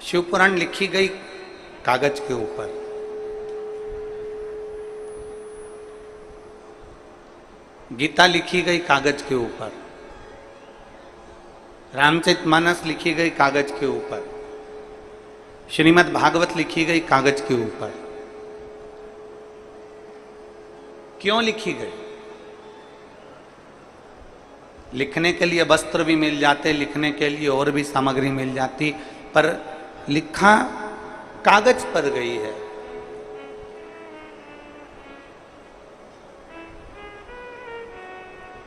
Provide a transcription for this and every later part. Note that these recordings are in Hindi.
शिव पुराण लिखी गई कागज के ऊपर, गीता लिखी गई कागज के ऊपर, रामचरितमानस लिखी गई कागज के ऊपर, श्रीमद् भागवत लिखी गई कागज के ऊपर। क्यों लिखी गई? लिखने के लिए वस्त्र भी मिल जाते, लिखने के लिए और भी सामग्री मिल जाती, पर लिखा कागज पर गई है।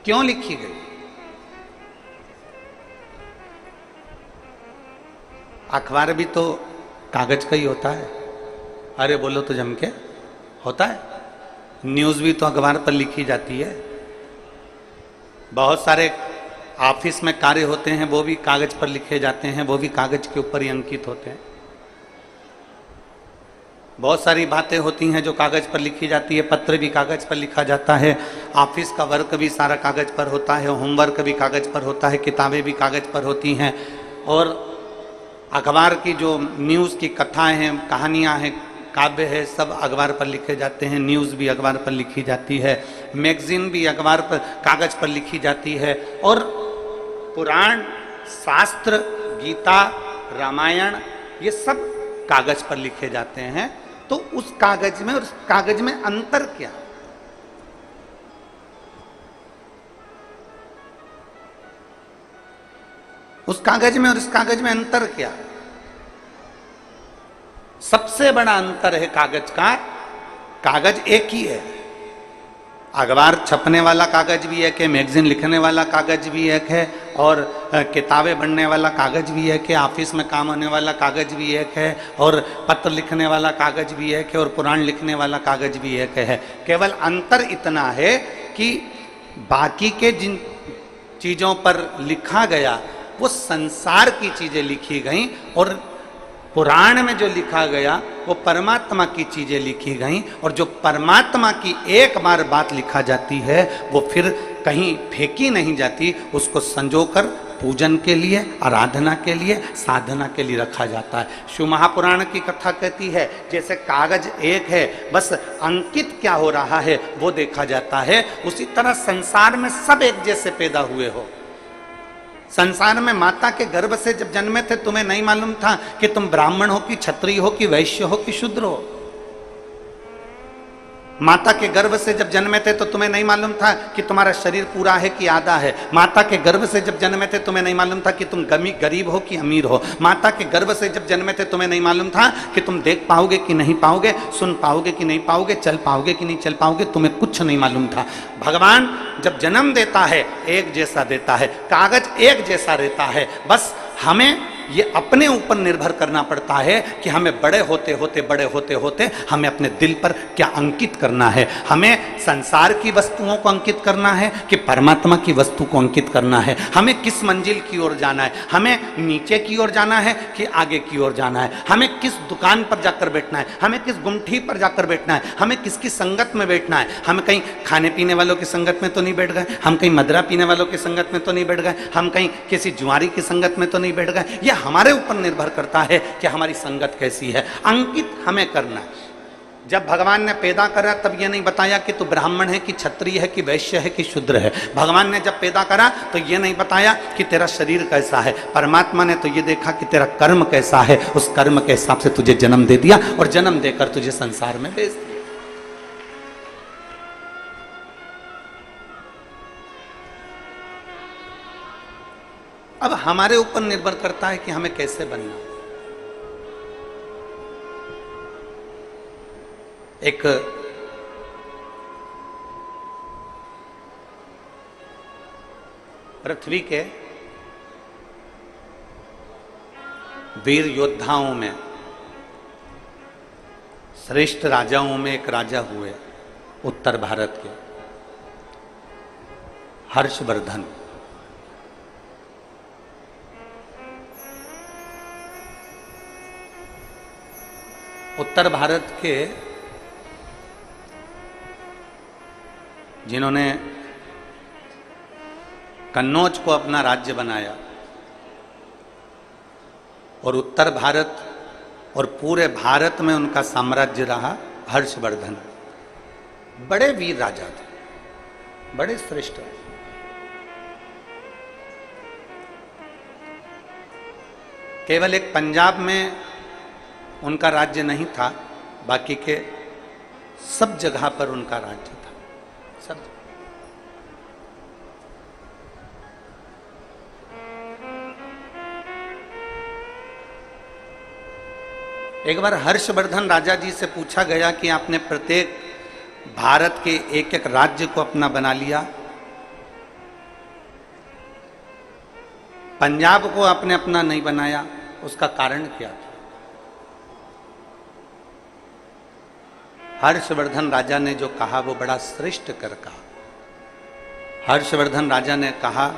क्यों लिखी गई? अखबार भी तो कागज का ही होता है। अरे बोलो तो जम के होता है। न्यूज़ भी तो अखबार पर लिखी जाती है। बहुत सारे ऑफिस में कार्य होते हैं, वो भी कागज पर लिखे जाते हैं, वो भी कागज के ऊपर ही अंकित होते हैं। बहुत सारी बातें होती हैं जो कागज पर लिखी जाती है, पत्र भी कागज पर लिखा जाता है, ऑफिस का वर्क भी सारा कागज पर होता है, होमवर्क भी कागज पर होता है, किताबें भी कागज पर होती हैं, और अखबार की जो न्यूज़ की कथाएं हैं, कहानियां हैं, काव्य है, सब अखबार पर लिखे जाते हैं। न्यूज़ भी अखबार पर लिखी जाती है, मैगजीन भी अखबार पर कागज पर लिखी जाती है, और पुराण, शास्त्र, गीता, रामायण, ये सब कागज पर लिखे जाते हैं। तो उस कागज में और उस कागज में अंतर क्या? उस कागज में और इस कागज में अंतर क्या? सबसे बड़ा अंतर है कागज का, कागज एक ही है। अखबार छपने वाला कागज भी एक है, मैगजीन लिखने वाला कागज भी एक है, और किताबें बनने वाला कागज भी एक है, ऑफिस में काम होने वाला कागज भी एक है, और पत्र लिखने वाला कागज भी एक है, और पुराण लिखने वाला कागज भी एक है। केवल अंतर इतना है कि बाकी के जिन चीज़ों पर लिखा गया वो संसार की चीज़ें लिखी गई, और पुराण में जो लिखा गया वो परमात्मा की चीजें लिखी गई। और जो परमात्मा की एक बार बात लिखा जाती है वो फिर कहीं फेंकी नहीं जाती, उसको संजोकर पूजन के लिए, आराधना के लिए, साधना के लिए रखा जाता है। शिव महापुराण की कथा कहती है जैसे कागज एक है, बस अंकित क्या हो रहा है वो देखा जाता है, उसी तरह संसार में सब एक जैसे पैदा हुए हो। संसार में माता के गर्भ से जब जन्मे थे तुम्हें नहीं मालूम था कि तुम ब्राह्मण हो कि क्षत्रिय हो कि वैश्य हो कि शूद्र हो। माता के गर्भ से जब जन्मे थे तो तुम्हें नहीं मालूम था कि तुम्हारा शरीर पूरा है कि आधा है। माता के गर्भ से जब जन्मे थे तुम्हें नहीं मालूम था कि तुम गरीब हो कि अमीर हो। माता के गर्भ से जब जन्मे थे तुम्हें नहीं मालूम था कि तुम देख पाओगे कि नहीं पाओगे, सुन पाओगे कि नहीं पाओगे, चल पाओगे कि नहीं चल पाओगे, तुम्हें कुछ नहीं मालूम था। भगवान जब जन्म देता है एक जैसा देता है, कागज एक जैसा रहता है, बस हमें ये अपने ऊपर निर्भर करना पड़ता है कि हमें बड़े होते होते हमें अपने दिल पर क्या अंकित करना है। हमें संसार की वस्तुओं को अंकित करना है कि परमात्मा की वस्तु को अंकित करना है। हमें किस मंजिल की ओर जाना है, हमें नीचे की ओर जाना है कि आगे की ओर जाना है, हमें किस दुकान पर जाकर बैठना है, हमें किस गुमठी पर जाकर बैठना है, हमें किसकी संगत में बैठना है। हम कहीं खाने पीने वालों की संगत में तो नहीं बैठ गए, हम कहीं मदरा पीने वालों की संगत में तो नहीं बैठ गए, हम कहीं किसी जुआरी की संगत में तो नहीं बैठ गए। यह हमारे ऊपर निर्भर करता है कि हमारी संगत कैसी है। अंकित हमें करना है। जब भगवान ने पैदा करा तब यह नहीं बताया कि तू ब्राह्मण है कि क्षत्रिय है कि वैश्य है कि शूद्र है। भगवान ने जब पैदा करा तो यह नहीं बताया कि तेरा शरीर कैसा है। परमात्मा ने तो ये देखा कि तेरा कर्म कैसा है, उस कर्म के हिसाब से तुझे जन्म दे दिया और जन्म देकर तुझे संसार में भेज दिया। अब हमारे ऊपर निर्भर करता है कि हमें कैसे बनना। एक पृथ्वी के वीर योद्धाओं में, श्रेष्ठ राजाओं में एक राजा हुए उत्तर भारत के, हर्षवर्धन। उत्तर भारत के जिन्होंने कन्नौज को अपना राज्य बनाया, और उत्तर भारत और पूरे भारत में उनका साम्राज्य रहा हर्षवर्धन। बड़े वीर राजा थे, बड़े श्रेष्ठ। केवल एक पंजाब में उनका राज्य नहीं था, बाकी के सब जगह पर उनका राज्य था, सब। एक बार हर्षवर्धन राजा जी से पूछा गया कि आपने प्रत्येक भारत के एक एक राज्य को अपना बना लिया, पंजाब को आपने अपना नहीं बनाया, उसका कारण क्या था? हर्षवर्धन राजा ने जो कहा वो बड़ा श्रेष्ठ कर कहा। हर्षवर्धन राजा ने कहा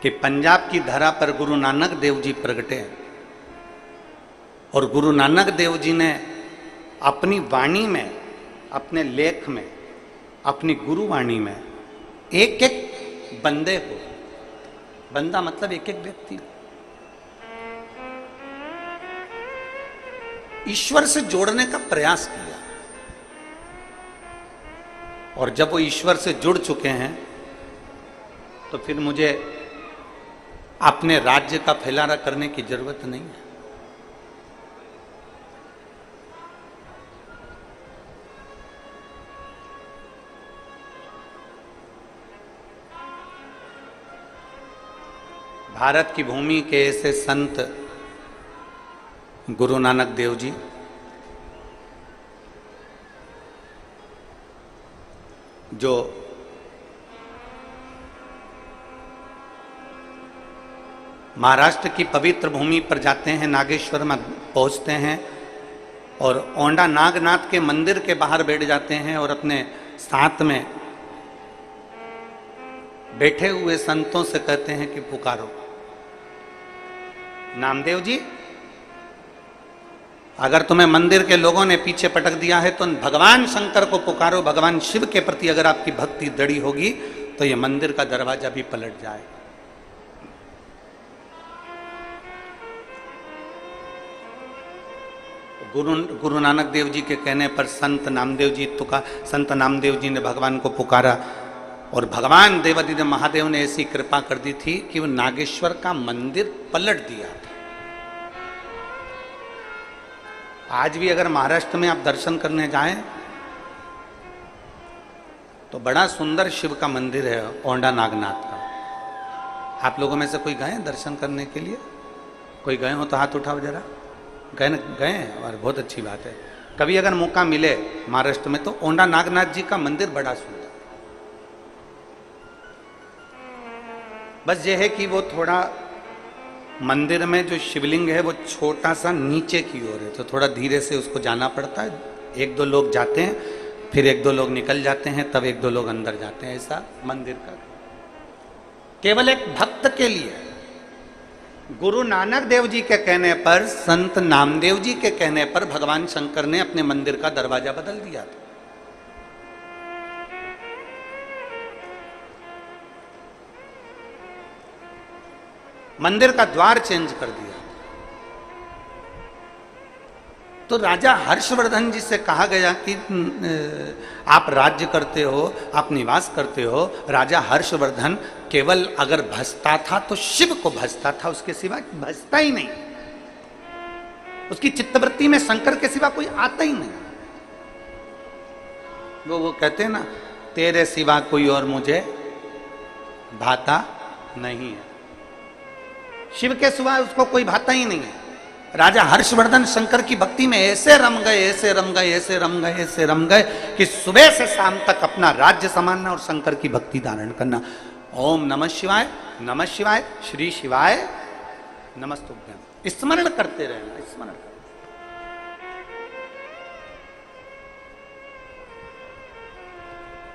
कि पंजाब की धरा पर गुरु नानक देव जी प्रगटे, और गुरु नानक देव जी ने अपनी वाणी में, अपने लेख में, अपनी गुरुवाणी में एक एक बंदे को, बंदा मतलब एक एक व्यक्ति, ईश्वर से जोड़ने का प्रयास किया। और जब वो ईश्वर से जुड़ चुके हैं तो फिर मुझे अपने राज्य का फैलाना करने की जरूरत नहीं है। भारत की भूमि के ऐसे संत गुरु नानक देव जी, जो महाराष्ट्र की पवित्र भूमि पर जाते हैं, नागेश्वर में पहुंचते हैं और औंडा नागनाथ के मंदिर के बाहर बैठ जाते हैं और अपने साथ में बैठे हुए संतों से कहते हैं कि पुकारो नामदेव जी, अगर तुम्हें मंदिर के लोगों ने पीछे पटक दिया है तो भगवान शंकर को पुकारो, भगवान शिव के प्रति अगर आपकी भक्ति दृढ़ होगी तो ये मंदिर का दरवाजा भी पलट जाए। गुरु नानक देव जी के कहने पर संत नामदेव जी ने भगवान को पुकारा और भगवान देवादिदेव महादेव ने ऐसी कृपा कर दी थी कि वो नागेश्वर का मंदिर पलट दिया था। आज भी अगर महाराष्ट्र में आप दर्शन करने जाएं तो बड़ा सुंदर शिव का मंदिर है औंडा नागनाथ का। आप लोगों में से कोई गए दर्शन करने के लिए? कोई गए हो तो हाथ उठाओ जरा। गए और बहुत अच्छी बात है। कभी अगर मौका मिले महाराष्ट्र में तो औंडा नागनाथ जी का मंदिर बड़ा सुंदर। बस ये है कि वो थोड़ा मंदिर में जो शिवलिंग है वो छोटा सा नीचे की ओर है, तो थोड़ा धीरे से उसको जाना पड़ता है। एक दो लोग जाते हैं, फिर एक दो लोग निकल जाते हैं, तब एक दो लोग अंदर जाते हैं। ऐसा मंदिर का केवल एक भक्त के लिए। गुरु नानक देव जी के कहने पर, संत नामदेव जी के कहने पर भगवान शंकर ने अपने मंदिर का दरवाजा बदल दिया था। मंदिर का द्वार चेंज कर दिया। तो राजा हर्षवर्धन जी से कहा गया कि आप राज्य करते हो, आप निवास करते हो। राजा हर्षवर्धन केवल अगर भजता था तो शिव को भजता था, उसके सिवा भजता ही नहीं। उसकी चित्तवृत्ति में शंकर के सिवा कोई आता ही नहीं। वो कहते हैं ना, तेरे सिवा कोई और मुझे भाता नहीं है। शिव के सिवा उसको कोई भाता ही नहीं है। राजा हर्षवर्धन शंकर की भक्ति में ऐसे रम गए, ऐसे रम गए, ऐसे रम गए, ऐसे रम गए कि सुबह से शाम तक अपना राज्य संभालना और शंकर की भक्ति धारण करना। ओम नमः शिवाय, नमः शिवाय, श्री शिवाय नमस्तुभ्यम, स्मरण करते रहना, स्मरण।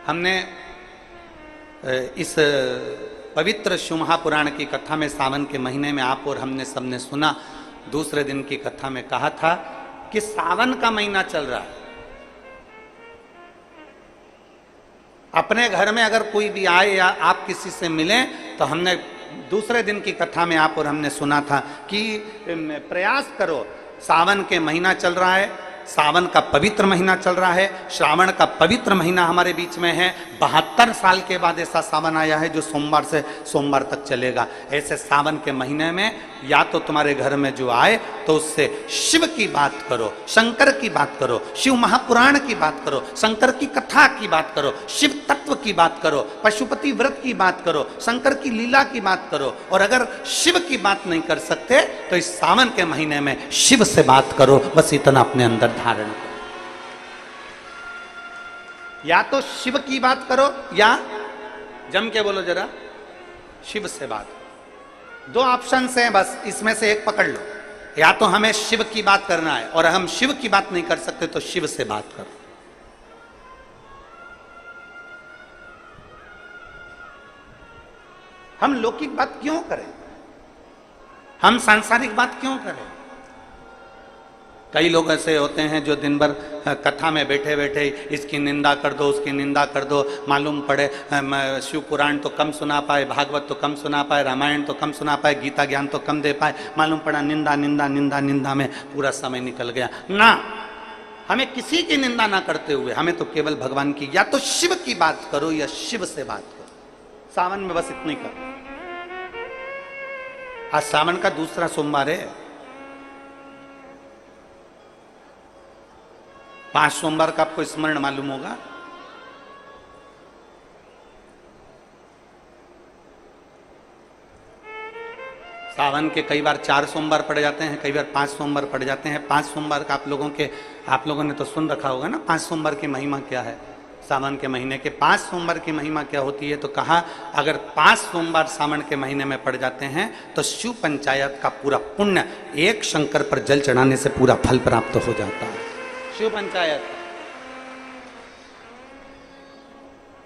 हमने इस पवित्र शिव महापुराण की कथा में सावन के महीने में आप और हमने सबने सुना। दूसरे दिन की कथा में कहा था कि सावन का महीना चल रहा है। अपने घर में अगर कोई भी आए या आप किसी से मिलें तो हमने दूसरे दिन की कथा में आप और हमने सुना था कि प्रयास करो, सावन के महीना चल रहा है, सावन का पवित्र महीना चल रहा है, श्रावण का पवित्र महीना हमारे बीच में है। 72 साल के बाद ऐसा सावन आया है जो सोमवार से सोमवार तक चलेगा। ऐसे सावन के महीने में या तो तुम्हारे घर में जो आए तो उससे शिव की बात करो, शंकर की बात करो, शिव महापुराण की बात करो, शंकर की कथा की बात करो, शिव तत्व की बात करो, पशुपति व्रत की बात करो, शंकर की लीला की बात करो। और अगर शिव की बात नहीं कर सकते तो इस सावन के महीने में शिव से बात करो। बस इतना अपने अंदर धारण करो। या तो शिव की बात करो या जम के बोलो जरा, शिव से बात। दो ऑप्शन हैं, बस इसमें से एक पकड़ लो। या तो हमें शिव की बात करना है और हम शिव की बात नहीं कर सकते तो शिव से बात करो। हम लौकिक बात क्यों करें, हम सांसारिक बात क्यों करें? कई लोग ऐसे होते हैं जो दिन भर कथा में बैठे बैठे इसकी निंदा कर दो, उसकी निंदा कर दो, मालूम पड़े शिव पुराण तो कम सुना पाए, भागवत तो कम सुना पाए, रामायण तो कम सुना पाए, गीता ज्ञान तो कम दे पाए, मालूम पड़ा निंदा निंदा निंदा निंदा में पूरा समय निकल गया। ना, हमें किसी की निंदा ना करते हुए हमें तो केवल भगवान की, या तो शिव की बात करो या शिव से बात करो। सावन में बस इतनी करो। आज सावन का दूसरा सोमवार है। 5 सोमवार का आपको स्मरण मालूम होगा। सावन के कई बार 4 सोमवार पड़ जाते हैं, कई बार 5 सोमवार पड़ जाते हैं। 5 सोमवार का आप लोगों ने तो सुन रखा होगा ना, 5 सोमवार की महिमा क्या है। सावन के महीने के 5 सोमवार की महिमा क्या होती है, तो कहा अगर 5 सोमवार सावन के महीने में पड़ जाते हैं तो शिव पंचायत का पूरा पुण्य एक शंकर पर जल चढ़ाने से पूरा फल प्राप्त हो जाता है। शिव पंचायत।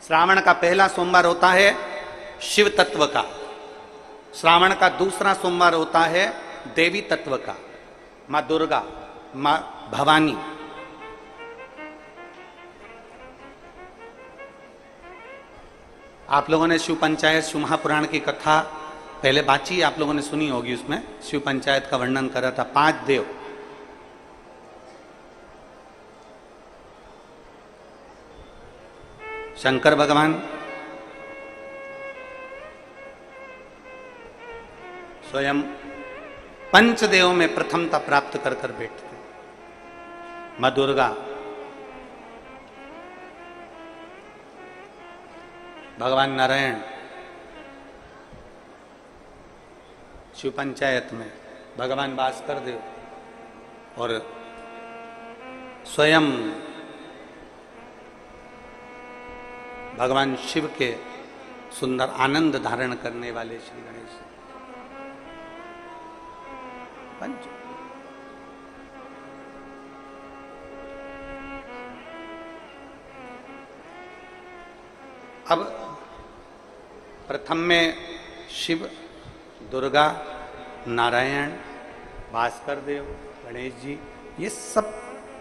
श्रावण का पहला सोमवार होता है शिव तत्व का, श्रावण का दूसरा सोमवार होता है देवी तत्व का, माँ दुर्गा, माँ भवानी। आप लोगों ने शिव पंचायत, शिव महापुराण की कथा पहले बाची, आप लोगों ने सुनी होगी। उसमें शिव पंचायत का वर्णन करा था। 5 देव, शंकर भगवान, स्वयं पंचदेव में प्रथमता प्राप्त कर कर बैठते। माँ दुर्गा, भगवान नारायण शिव पंचायत में, भगवान भास्कर देव और स्वयं भगवान शिव के सुंदर आनंद धारण करने वाले श्री गणेश पंच। अब प्रथम में शिव, दुर्गा, नारायण, भास्कर देव, गणेश जी, ये सब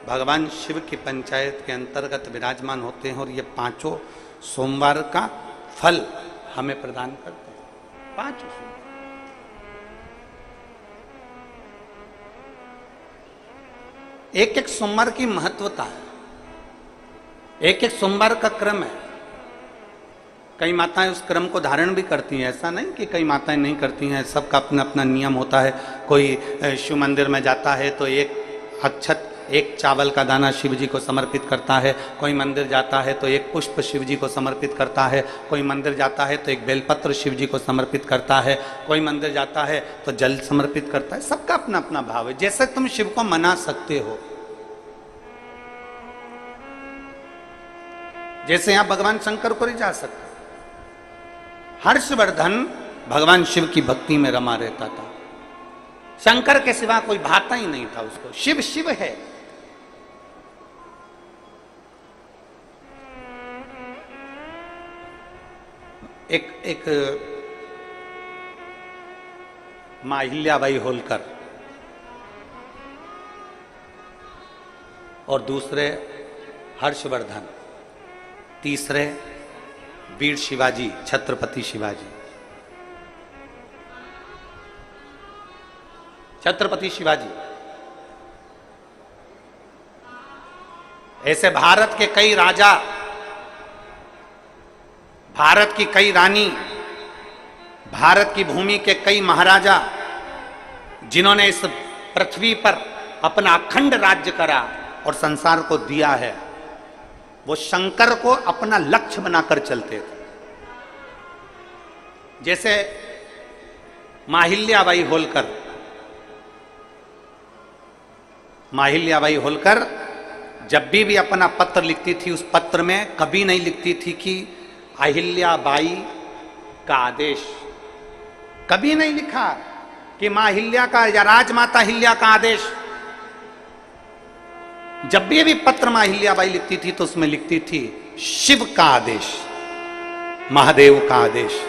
भगवान शिव की पंचायत के अंतर्गत विराजमान होते हैं और ये 5 सोमवार का फल हमें प्रदान करते हैं। 5 सोमवार। एक एक सोमवार की महत्वता है, एक एक सोमवार का क्रम है। कई माताएं उस क्रम को धारण भी करती हैं, ऐसा नहीं कि कई माताएं नहीं करती हैं, सबका अपना अपना नियम होता है। कोई शिव मंदिर में जाता है तो एक अक्षत, एक चावल का दाना शिव जी को समर्पित करता है, कोई मंदिर जाता है तो एक पुष्प शिव जी को समर्पित करता है, कोई मंदिर जाता है तो एक बेलपत्र शिव जी को समर्पित करता है, कोई मंदिर जाता है तो जल समर्पित करता है। सबका अपना अपना भाव है, जैसे तुम शिव को मना सकते हो। जैसे यहां भगवान शंकर को नहीं जा सकते। हर्षवर्धन भगवान शिव की भक्ति में रमा रहता था, शंकर के सिवा कोई भाता ही नहीं था उसको। शिव शिव है। एक मां अहिल्याबाई होलकर और दूसरे हर्षवर्धन, तीसरे वीर शिवाजी, छत्रपति शिवाजी। छत्रपति शिवाजी। ऐसे भारत के कई राजा, भारत की कई रानी, भारत की भूमि के कई महाराजा, जिन्होंने इस पृथ्वी पर अपना अखंड राज्य करा और संसार को दिया है, वो शंकर को अपना लक्ष्य बनाकर चलते थे। जैसे माहिल्याबाई होलकर, माहिल्याबाई होलकर जब भी अपना पत्र लिखती थी, उस पत्र में कभी नहीं लिखती थी कि अहिल्याबाई का आदेश, कभी नहीं लिखा कि मां अहिल्या का या राजमाता अहिल्या का आदेश। जब भी पत्र मां अहिल्याबाई लिखती थी तो उसमें लिखती थी शिव का आदेश, महादेव का आदेश।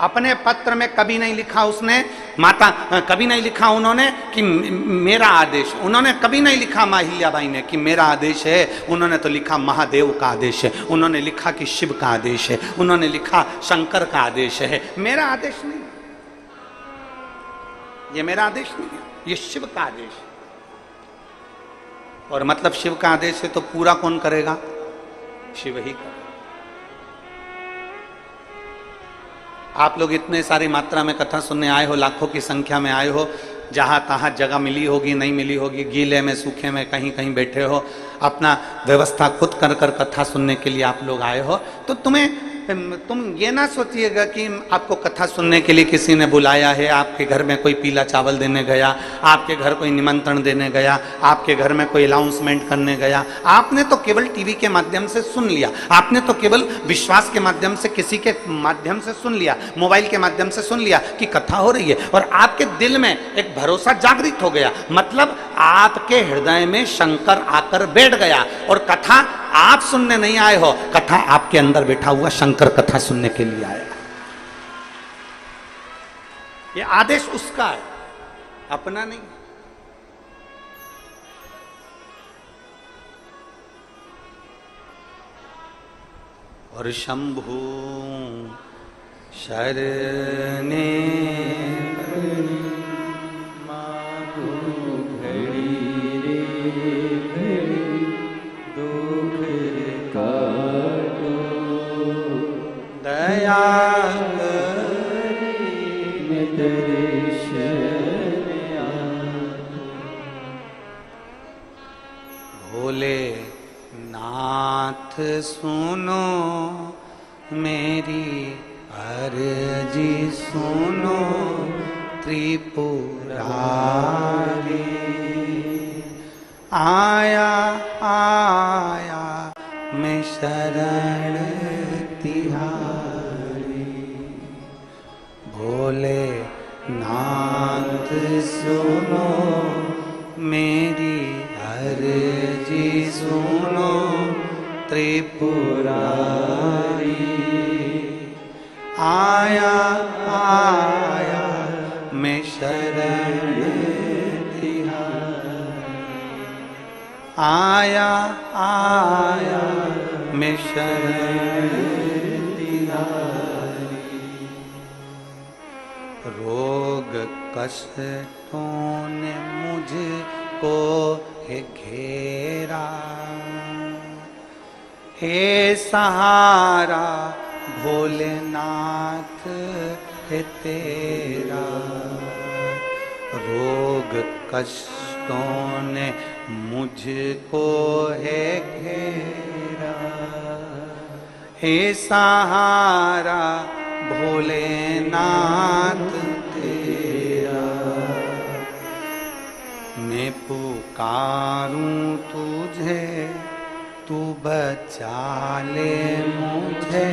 अपने पत्र में कभी नहीं लिखा उसने, माता कभी नहीं लिखा उन्होंने कि मेरा आदेश, उन्होंने कभी नहीं लिखा मां अहिल्याबाई ने कि मेरा आदेश है। उन्होंने तो लिखा महादेव का आदेश है, उन्होंने लिखा कि शिव का आदेश है, उन्होंने लिखा शंकर का आदेश है। मेरा आदेश नहीं, ये मेरा आदेश नहीं है, ये शिव का आदेश है। और मतलब शिव का आदेश है तो पूरा कौन करेगा? शिव ही करेगा। आप लोग इतने सारी मात्रा में कथा सुनने आए हो, लाखों की संख्या में आए हो, जहां तहां जगह मिली होगी, नहीं मिली होगी, गीले में सूखे में कहीं कहीं बैठे हो, अपना व्यवस्था खुद कर कर कथा सुनने के लिए आप लोग आए हो, तो तुम ये ना सोचिएगा कि आपको कथा सुनने के लिए किसी ने बुलाया है, आपके घर में कोई पीला चावल देने गया, आपके घर कोई निमंत्रण देने गया, आपके घर में कोई अनाउंसमेंट करने गया। आपने तो केवल टीवी के माध्यम से सुन लिया, आपने तो केवल विश्वास के माध्यम से, किसी के माध्यम से सुन लिया, मोबाइल के माध्यम से सुन लिया कि कथा हो रही है, और आपके दिल में एक भरोसा जागृत हो गया। मतलब आपके हृदय में शंकर आकर बैठ गया, और कथा आप सुनने नहीं आए हो, कथा आपके अंदर बैठा हुआ शंकर कथा सुनने के लिए आया। ये आदेश उसका है, अपना नहीं। और शंभु शरणे भोले नाथ सुनो मेरी अर्जी सुनो त्रिपुरारी, आया आया मैं शरण तिहारी। भोले नाथ सुनो मेरी अर्जी सुनो त्रिपुरारी, आया आया मैं शरण तिहारी, आया आया मैं शरण तिहारी। रोग कष्टों ने मुझको है घेरा, हे सहारा भोलेनाथ है तेरा। रोग कष्टों ने मुझको है घेरा, हे सहारा भोलेनाथ तेरा। मैं पुकारूं तुझे तू बचा ले मुझे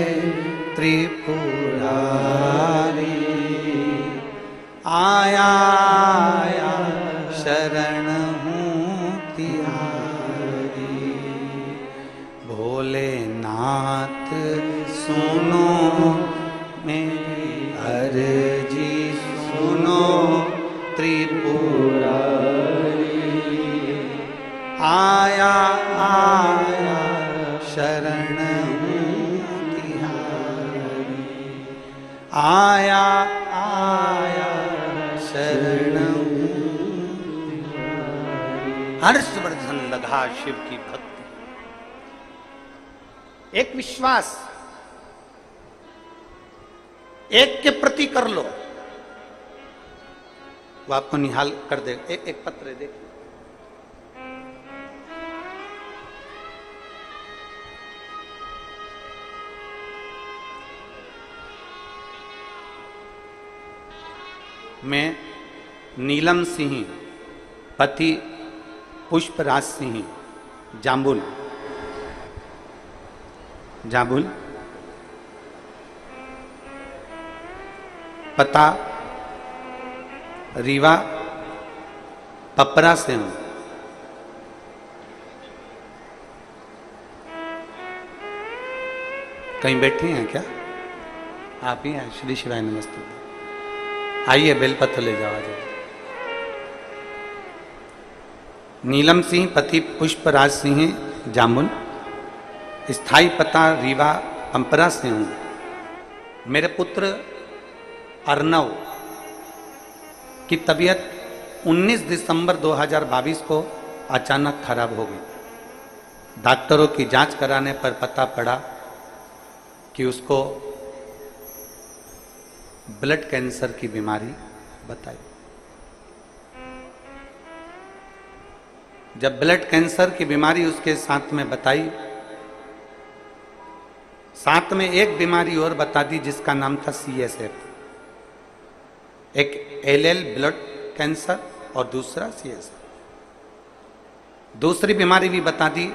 त्रिपुरारी, आया आया शरण हूँ तिहारी। भोलेनाथ सुनो मेरी अर्जी सुनो त्रिपुरारी, आया आया शरण हूँ तिहारी, आया आया शरण हूँ हर्षवर्धन लगा शिव की भक्ति। एक विश्वास एक के प्रति कर लो, वो आपको निहाल कर देगा। एक पत्र देखिए, मैं नीलम सिंह पति पुष्पराज सिंह जाम्बुल जाम्बुल पता रीवा पपरा से हूं। कहीं बैठे हैं क्या? आप ही हैं? श्री शिवाय नमस्ते। आइए बेलपत्र ले जाओ। आज नीलम सिंह पति पुष्पराज सिंह जामुन, स्थाई पता रीवा पंपरा से हूं। मेरे पुत्र अर्नव की तबीयत 19 दिसंबर 2022 को अचानक खराब हो गई। डॉक्टरों की जांच कराने पर पता पड़ा कि उसको ब्लड कैंसर की बीमारी बताई। जब ब्लड कैंसर की बीमारी उसके साथ में बताई, साथ में एक बीमारी और बता दी जिसका नाम था CSF, एक LL ब्लड कैंसर और दूसरा CSF। दूसरी बीमारी भी बता दी।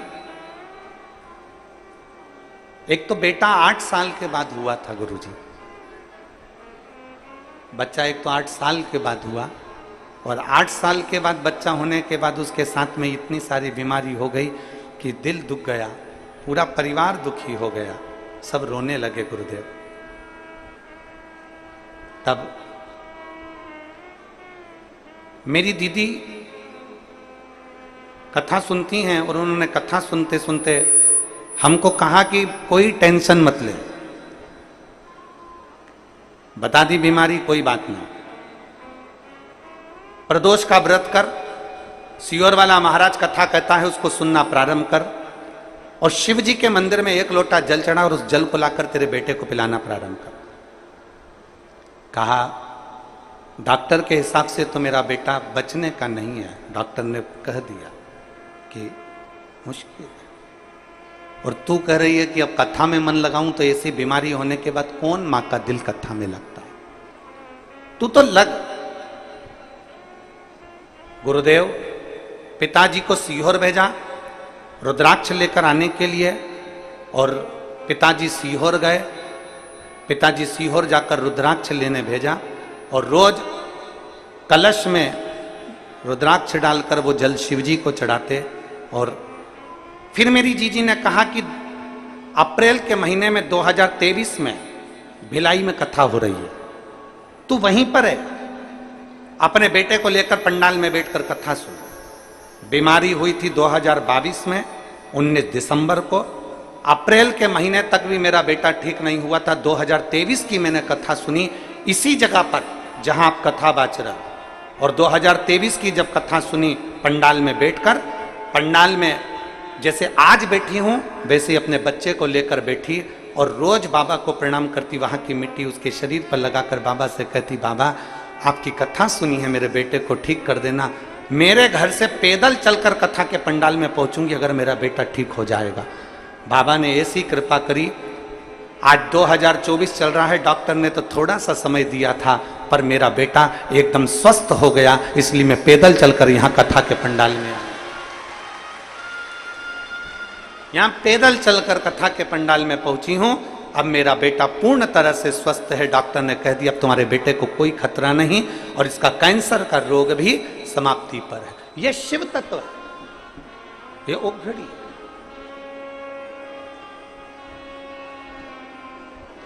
एक तो बेटा 8 साल के बाद हुआ था गुरुजी, बच्चा एक तो 8 साल के बाद हुआ, और 8 साल के बाद बच्चा होने के बाद उसके साथ में इतनी सारी बीमारी हो गई कि दिल दुख गया, पूरा परिवार दुखी हो गया, सब रोने लगे गुरुदेव। तब मेरी दीदी कथा सुनती हैं और उन्होंने कथा सुनते सुनते हमको कहा कि कोई टेंशन मत ले, बता दी बीमारी, कोई बात नहीं, प्रदोष का व्रत कर, सियोर वाला महाराज कथा कहता है उसको सुनना प्रारंभ कर, और शिव जी के मंदिर में 1 लोटा जल चढ़ा और उस जल को लाकर तेरे बेटे को पिलाना प्रारंभ कर। कहा डॉक्टर के हिसाब से तो मेरा बेटा बचने का नहीं है, डॉक्टर ने कह दिया कि मुश्किल है, और तू कह रही है कि अब कथा में मन लगाऊं तो ऐसी बीमारी होने के बाद कौन मां का दिल कथा में लगता है, तू तो लग। गुरुदेव पिताजी को सीहोर भेजा रुद्राक्ष लेकर आने के लिए, और पिताजी सीहोर गए। पिताजी सीहोर जाकर रुद्राक्ष लेने भेजा, और रोज कलश में रुद्राक्ष डालकर वो जल शिवजी को चढ़ाते। और फिर मेरी जीजी ने कहा कि अप्रैल के महीने में 2023 में भिलाई में कथा हो रही है, तू वहीं पर है, अपने बेटे को लेकर पंडाल में बैठकर कथा सुन। बीमारी हुई थी 2022 में 19 दिसंबर को। अप्रैल के महीने तक भी मेरा बेटा ठीक नहीं हुआ था। 2023 की मैंने कथा सुनी इसी जगह पर जहां आप कथा बाच रहा, और 2023 की जब कथा सुनी पंडाल में बैठकर, पंडाल में जैसे आज बैठी हूं वैसे ही अपने बच्चे को लेकर बैठी, और रोज बाबा को प्रणाम करती, वहां की मिट्टी उसके शरीर पर लगाकर बाबा से कहती, बाबा आपकी कथा सुनी है, मेरे बेटे को ठीक कर देना। मेरे घर से पैदल चलकर कथा के पंडाल में पहुंचूंगी अगर मेरा बेटा ठीक हो जाएगा। बाबा ने ऐसी कृपा करी। आज 2024 चल रहा है, डॉक्टर ने तो थोड़ा सा समय दिया था, पर मेरा बेटा एकदम स्वस्थ हो गया, इसलिए मैं पैदल चलकर यहां कथा के पंडाल में आया। यहां पैदल चलकर कथा के पंडाल में पहुंची हूं। अब मेरा बेटा पूर्ण तरह से स्वस्थ है। डॉक्टर ने कह दिया अब तुम्हारे बेटे को कोई खतरा नहीं, और इसका कैंसर का रोग भी समाप्ति पर है। यह शिव तत्व है, यह ओघड़ी है।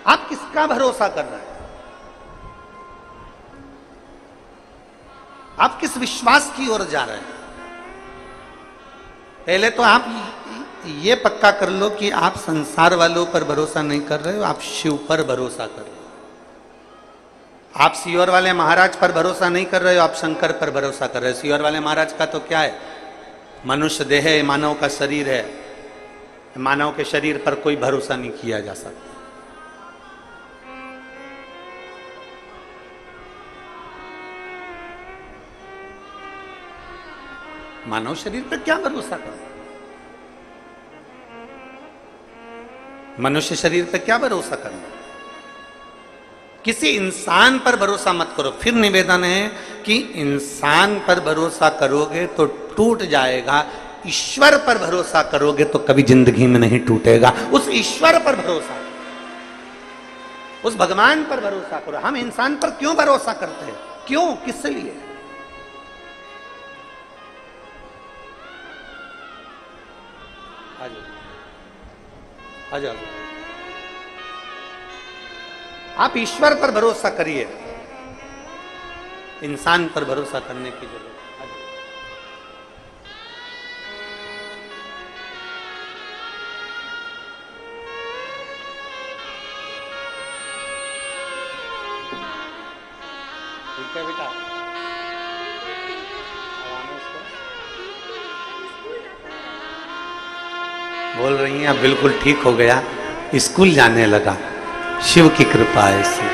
आप किसका भरोसा कर रहे हैं? आप किस विश्वास की ओर जा रहे हैं? पहले तो आप ये पक्का कर लो कि आप संसार वालों पर भरोसा नहीं कर रहे हो, आप शिव पर भरोसा कर रहे हो। आप सियोर वाले महाराज पर भरोसा नहीं कर रहे हो, आप शंकर पर भरोसा कर रहे हो। सियोर वाले महाराज का तो क्या है, मनुष्य देह है, मानव का शरीर है, मानव के शरीर पर कोई भरोसा नहीं किया जा सकता। मानव शरीर पर क्या भरोसा करो? मनुष्य शरीर पर क्या भरोसा करना? किसी इंसान पर भरोसा मत करो। फिर निवेदन है कि इंसान पर भरोसा करोगे तो टूट जाएगा, ईश्वर पर भरोसा करोगे तो कभी जिंदगी में नहीं टूटेगा। उस ईश्वर पर भरोसा, उस भगवान पर भरोसा करो। हम इंसान पर क्यों भरोसा करते हैं? क्यों? किस लिए? आ जाओ। आप ईश्वर पर भरोसा करिए, इंसान पर भरोसा करने की जरूरत है। ठीक है बेटा, बोल रही हैं अब बिल्कुल ठीक हो गया, स्कूल जाने लगा। शिव की कृपा है इसी।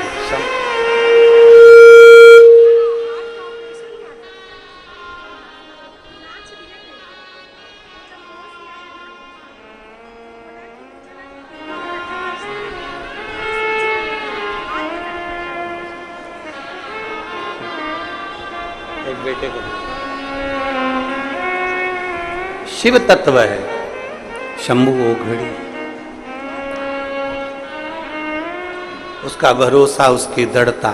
एक बेटे को शिव तत्व है, शंभु ओघड़ी, उसका भरोसा, उसकी दृढ़ता।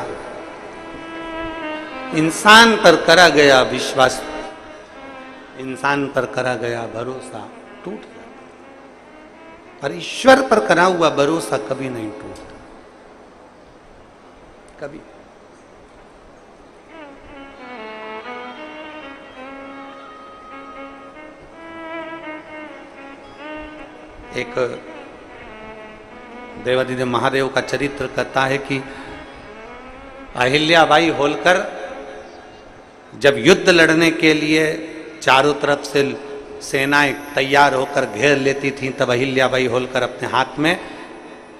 इंसान पर करा गया विश्वास, इंसान पर करा गया भरोसा टूट जाता, पर ईश्वर पर करा हुआ भरोसा कभी नहीं टूटता, कभी। एक देवादिदेव महादेव का चरित्र कहता है कि अहिल्याबाई होलकर जब युद्ध लड़ने के लिए चारों तरफ से सेनाएं तैयार होकर घेर लेती थीं, तब अहिल्याबाई होलकर अपने हाथ में,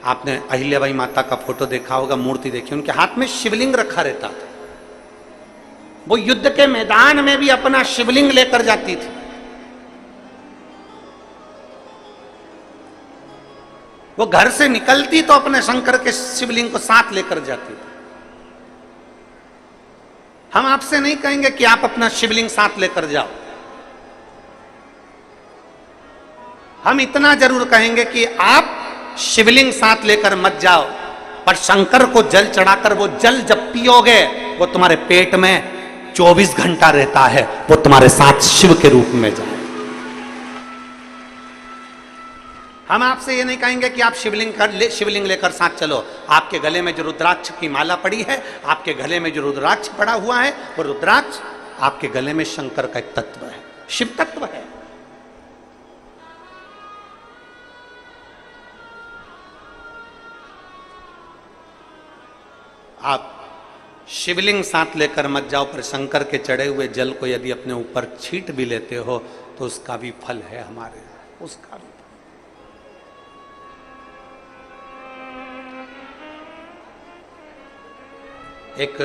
आपने अहिल्याबाई माता का फोटो देखा होगा, मूर्ति देखी, उनके हाथ में शिवलिंग रखा रहता था। वो युद्ध के मैदान में भी अपना शिवलिंग लेकर जाती थी। वो घर से निकलती तो अपने शंकर के शिवलिंग को साथ लेकर जाती थी। हम आपसे नहीं कहेंगे कि आप अपना शिवलिंग साथ लेकर जाओ, हम इतना जरूर कहेंगे कि आप शिवलिंग साथ लेकर मत जाओ, पर शंकर को जल चढ़ाकर वो जल जब पियोगे वो तुम्हारे पेट में 24 घंटा रहता है, वो तुम्हारे साथ शिव के रूप में जाए। हम आपसे ये नहीं कहेंगे कि आप शिवलिंग लेकर साथ चलो। आपके गले में जो रुद्राक्ष की माला पड़ी है, आपके गले में जो रुद्राक्ष पड़ा हुआ है, वो रुद्राक्ष आपके गले में शंकर का एक तत्व है, शिव तत्व है। आप शिवलिंग साथ लेकर मत जाओ, पर शंकर के चढ़े हुए जल को यदि अपने ऊपर छींट भी लेते हो तो उसका भी फल है हमारे, उसका भी। एक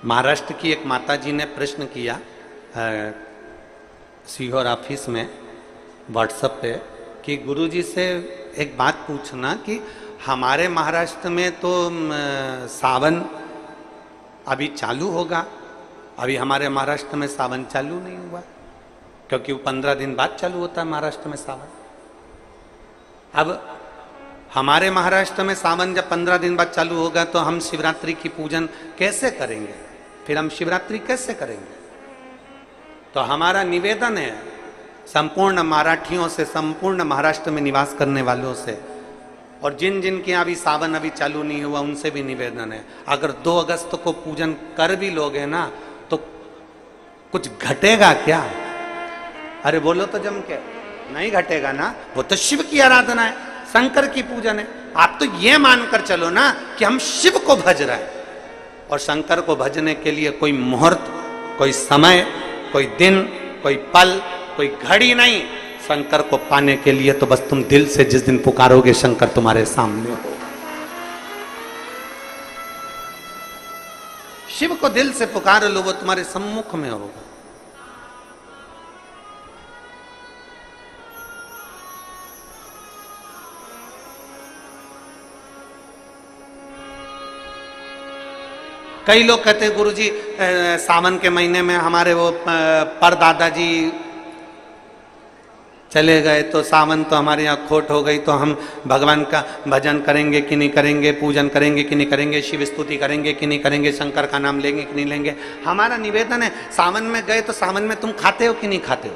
महाराष्ट्र की एक माता जी ने प्रश्न किया सीहोर ऑफिस में व्हाट्सएप पे कि गुरुजी से एक बात पूछना कि हमारे महाराष्ट्र में तो सावन अभी चालू होगा, अभी हमारे महाराष्ट्र में सावन चालू नहीं हुआ, क्योंकि वो 15 दिन बाद चालू होता है महाराष्ट्र में सावन। अब हमारे महाराष्ट्र में सावन जब 15 दिन बाद चालू होगा तो हम शिवरात्रि की पूजन कैसे करेंगे? फिर हम शिवरात्रि कैसे करेंगे? तो हमारा निवेदन है संपूर्ण मराठियों से, संपूर्ण महाराष्ट्र में निवास करने वालों से, और जिन जिन के अभी सावन अभी चालू नहीं हुआ उनसे भी निवेदन है, अगर 2 अगस्त को पूजन कर भी लोगे ना तो कुछ घटेगा क्या? अरे बोलो तो जम के, नहीं घटेगा ना, वो तो शिव की आराधना है, शंकर की पूजन है। आप तो ये मानकर चलो ना कि हम शिव को भज रहे हैं, और शंकर को भजने के लिए कोई मुहूर्त, कोई समय, कोई दिन, कोई पल, कोई घड़ी नहीं। शंकर को पाने के लिए तो बस तुम दिल से जिस दिन पुकारोगे शंकर तुम्हारे सामने हो। शिव को दिल से पुकार लो, वो तुम्हारे सम्मुख में होगा। कई लोग कहते हैं गुरुजी सावन के महीने में हमारे वो परदादा जी चले गए तो सावन तो हमारे यहाँ खोट हो गई, तो हम भगवान का भजन करेंगे कि नहीं करेंगे, पूजन करेंगे कि नहीं करेंगे, शिव स्तुति करेंगे कि नहीं करेंगे, शंकर का नाम लेंगे कि नहीं लेंगे। हमारा निवेदन है, सावन में गए तो सावन में तुम खाते हो कि नहीं खाते हो?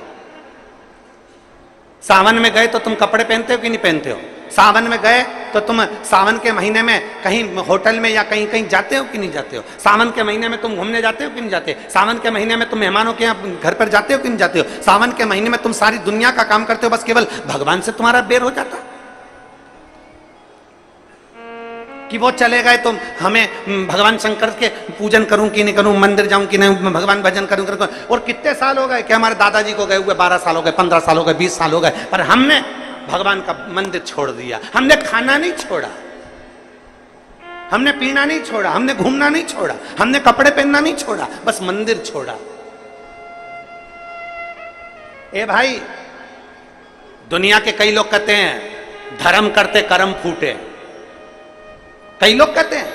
सावन में गए तो तुम कपड़े पहनते हो कि नहीं पहनते हो? सावन में गए तो तुम सावन के महीने में कहीं होटल में या कहीं कहीं जाते हो कि नहीं जाते हो? सावन के महीने में तुम घूमने जाते हो कि नहीं जाते? सावन के महीने में तुम मेहमानों के यहाँ घर पर जाते हो कि नहीं जाते हो? सावन के महीने में तुम सारी दुनिया का काम करते हो, बस केवल भगवान से तुम्हारा बेर हो जाता कि वो चले गए तो हमें भगवान शंकर के पूजन करूं कि नहीं करूं, मंदिर जाऊं कि नहीं, भगवान भजन करूं। और कितने साल हो गए कि हमारे दादाजी को गए हुए 12 साल हो गए, 15 साल हो गए, 20 साल हो गए, पर हमने भगवान का मंदिर छोड़ दिया। हमने खाना नहीं छोड़ा, हमने पीना नहीं छोड़ा, हमने घूमना नहीं छोड़ा, हमने कपड़े पहनना नहीं छोड़ा, बस मंदिर छोड़ा। ए भाई, दुनिया के कई लोग कहते हैं धर्म करते कर्म फूटे। कई लोग कहते हैं,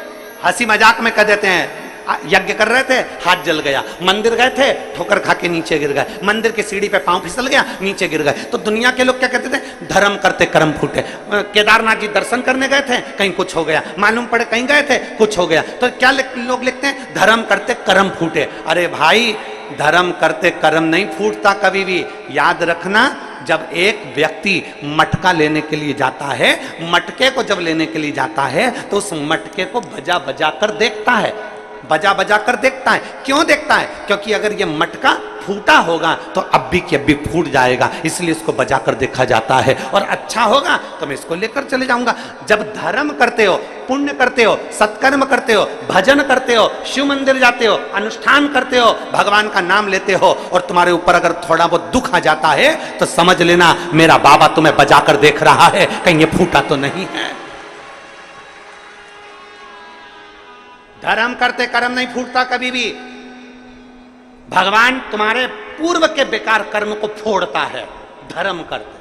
हंसी मजाक में कह देते हैं, यज्ञ कर रहे थे हाथ जल गया, मंदिर गए थे ठोकर खा के नीचे गिर गए, मंदिर की सीढ़ी पे पांव फिसल गया नीचे गिर गए। तो दुनिया के लोग क्या कहते थे? धर्म करते कर्म फूटे। केदारनाथ जी दर्शन करने गए थे, कहीं कुछ हो गया, मालूम पड़े कहीं गए थे कुछ हो गया, तो क्या लोग लिखते हैं? धर्म करते कर्म फूटे। अरे भाई, धर्म करते कर्म नहीं फूटता कभी भी। याद रखना, जब एक व्यक्ति मटका लेने के लिए जाता है, मटके को जब लेने के लिए जाता है तो उस मटके को बजा बजा कर देखता है, बजा बजा कर देखता है। क्यों देखता है? क्योंकि अगर ये मटका फूटा होगा तो अभी की अभी फूट जाएगा, इसलिए इसको बजा कर देखा जाता है। और अच्छा होगा तो मैं इसको लेकर चले जाऊंगा। जब धर्म करते हो, पुण्य करते हो, सत्कर्म करते हो, भजन करते हो, शिव मंदिर जाते हो, अनुष्ठान करते हो, भगवान का नाम लेते हो, और तुम्हारे ऊपर अगर थोड़ा बहुत दुख आ जाता है तो समझ लेना मेरा बाबा तुम्हें बजा कर देख रहा है, कहीं ये फूटा तो नहीं है। धर्म करते कर्म नहीं फूटता कभी भी। भगवान तुम्हारे पूर्व के बेकार कर्म को फोड़ता है धर्म करते।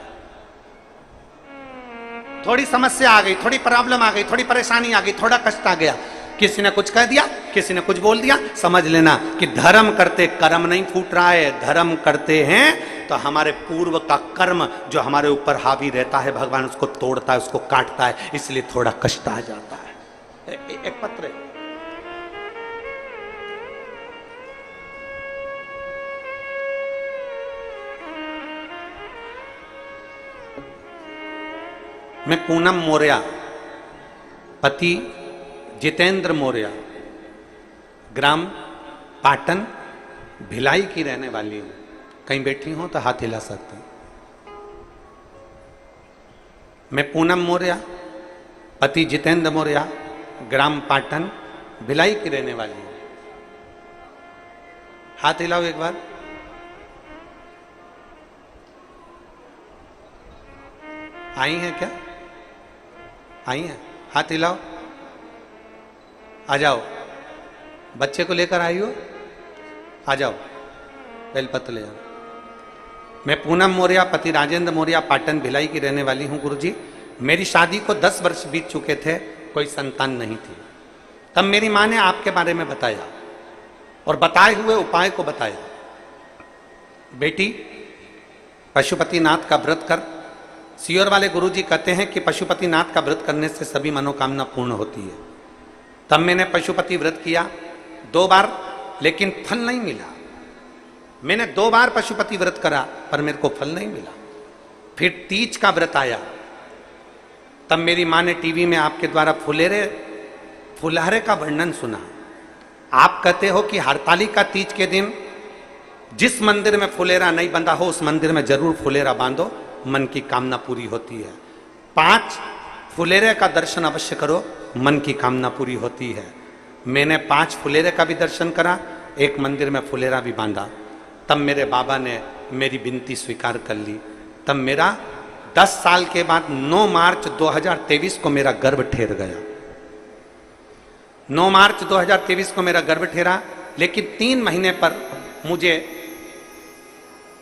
थोड़ी समस्या आ गई, थोड़ी प्रॉब्लम आ गई, थोड़ी परेशानी आ गई, थोड़ा कष्ट आ गया, किसी ने कुछ कह दिया, किसी ने कुछ बोल दिया, समझ लेना कि धर्म करते कर्म नहीं फूट रहा है। धर्म करते हैं तो हमारे पूर्व का कर्म जो हमारे ऊपर हावी रहता है, भगवान उसको तोड़ता है, उसको काटता है, इसलिए थोड़ा कष्ट आ जाता है। एक पत्र है, मैं पूनम मौर्य, पति जितेंद्र मौर्य, ग्राम पाटन भिलाई की रहने वाली हूं। कहीं बैठी हूं तो हाथ हिला सकते हैं। मैं पूनम मौर्य, पति जितेंद्र मौर्य, ग्राम पाटन भिलाई की रहने वाली हूं। हाथ हिलाओ एक बार। आई हैं क्या? आई हैं? हाथ हिलाओ। आ जाओ, बच्चे को लेकर आई हो, आ जाओ, बेलपत्र ले जाओ। मैं पूनम मौर्य, पति राजेंद्र मौर्य, पाटन भिलाई की रहने वाली हूं। गुरुजी, मेरी शादी को 10 वर्ष बीत चुके थे, कोई संतान नहीं थी। तब मेरी मां ने आपके बारे में बताया और बताए हुए उपाय को बताया। बेटी, पशुपतिनाथ का व्रत कर। सीहोर वाले गुरुजी कहते हैं कि पशुपतिनाथ का व्रत करने से सभी मनोकामना पूर्ण होती है। तब मैंने पशुपति व्रत किया 2 बार, लेकिन फल नहीं मिला। मैंने 2 बार पशुपति व्रत करा पर मेरे को फल नहीं मिला। फिर तीज का व्रत आया, तब मेरी मां ने टीवी में आपके द्वारा फुलहरे का वर्णन सुना। आप कहते हो कि हरतालिका तीज के दिन जिस मंदिर में फुलेरा नहीं बंधा हो उस मंदिर में जरूर फुलेरा बांधो, मन की कामना पूरी होती है। 5 फुलेरे का दर्शन अवश्य करो, मन की कामना पूरी होती है। मैंने 5 फुलेरे का भी दर्शन करा, एक मंदिर में फुलेरा भी बांधा। तब मेरे बाबा ने मेरी विनती स्वीकार कर ली। तब मेरा 10 साल के बाद 9 मार्च 2023 को मेरा गर्भ ठहर गया। 9 मार्च 2023 को मेरा गर्भ ठहरा, लेकिन 3 महीने पर मुझे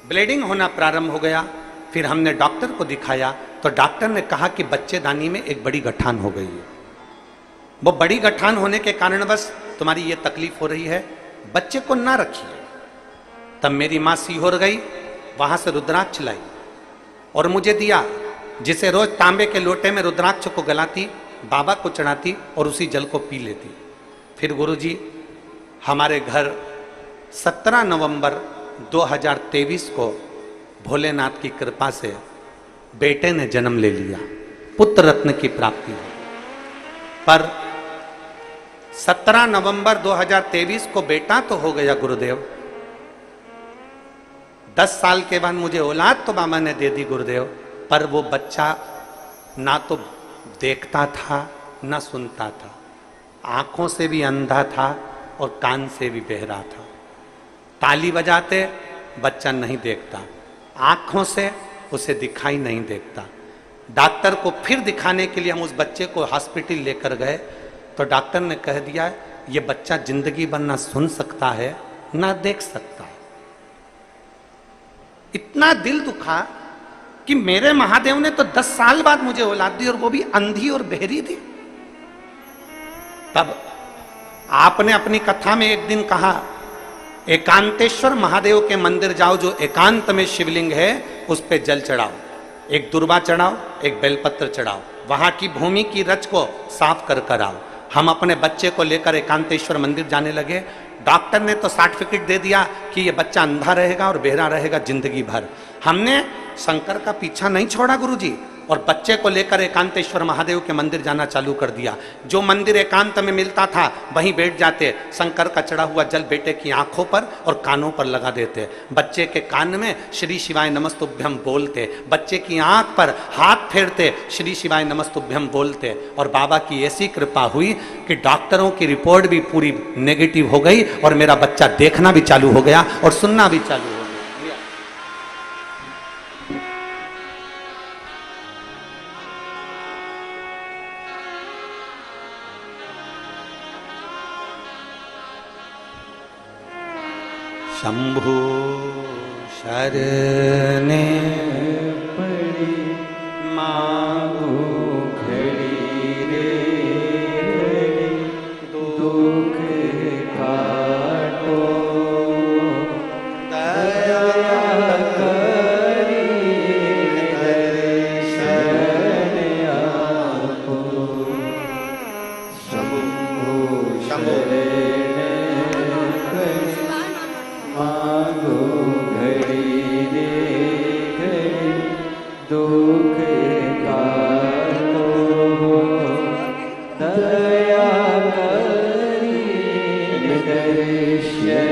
ब्लीडिंग होना प्रारंभ हो गया। फिर हमने डॉक्टर को दिखाया तो डॉक्टर ने कहा कि बच्चेदानी में एक बड़ी गठान हो गई है। वो बड़ी गठान होने के कारणवश तुम्हारी ये तकलीफ हो रही है, बच्चे को ना रखिए। तब मेरी माँ सीहोर गई, वहां से रुद्राक्ष लाई और मुझे दिया, जिसे रोज तांबे के लोटे में रुद्राक्ष को गलाती, बाबा को चढ़ाती और उसी जल को पी लेती। फिर गुरुजी हमारे घर 17 नवंबर 2023 को भोलेनाथ की कृपा से बेटे ने जन्म ले लिया, पुत्र रत्न की प्राप्ति हुई। पर 17 नवंबर 2023 को बेटा तो हो गया गुरुदेव, 10 साल के बाद मुझे औलाद तो बाबा ने दे दी गुरुदेव, पर वो बच्चा ना तो देखता था ना सुनता था, आंखों से भी अंधा था और कान से भी बहरा था। ताली बजाते बच्चा नहीं देखता, आंखों से उसे दिखाई नहीं देता। डॉक्टर को फिर दिखाने के लिए हम उस बच्चे को हॉस्पिटल लेकर गए तो डॉक्टर ने कह दिया ये बच्चा जिंदगी भर ना सुन सकता है ना देख सकता है। इतना दिल दुखा कि मेरे महादेव ने तो 10 साल बाद मुझे औलाद दी और वो भी अंधी और बहरी दी। तब आपने अपनी कथा में एक दिन कहा एकांतेश्वर महादेव के मंदिर जाओ, जो एकांत में शिवलिंग है उस पे जल चढ़ाओ, एक दुर्वा चढ़ाओ, एक बेलपत्र चढ़ाओ, वहां की भूमि की रच को साफ कर आओ। हम अपने बच्चे को लेकर एकांतेश्वर मंदिर जाने लगे। डॉक्टर ने तो सर्टिफिकेट दे दिया कि ये बच्चा अंधा रहेगा और बहरा रहेगा जिंदगी भर। हमने शंकर का पीछा नहीं छोड़ा गुरुजी, और बच्चे को लेकर एकांतेश्वर महादेव के मंदिर जाना चालू कर दिया। जो मंदिर एकांत में मिलता था वहीं बैठ जाते, शंकर का चढ़ा हुआ जल बेटे की आंखों पर और कानों पर लगा देते, बच्चे के कान में श्री शिवाय नमस्तुभ्यम बोलते, बच्चे की आंख पर हाथ फेरते, श्री शिवाय नमस्तुभ्यम बोलते। और बाबा की ऐसी कृपा हुई कि डॉक्टरों की रिपोर्ट भी पूरी नेगेटिव हो गई और मेरा बच्चा देखना भी चालू हो गया और सुनना भी चालू हो गया। शंभु शरणे पड़ी मांगो घड़ी रे दुख काटो दया करी दर्शन आपो। शंभु शंभु मांगो घड़ी रे घड़ी दुख काटो दया करी दर्शन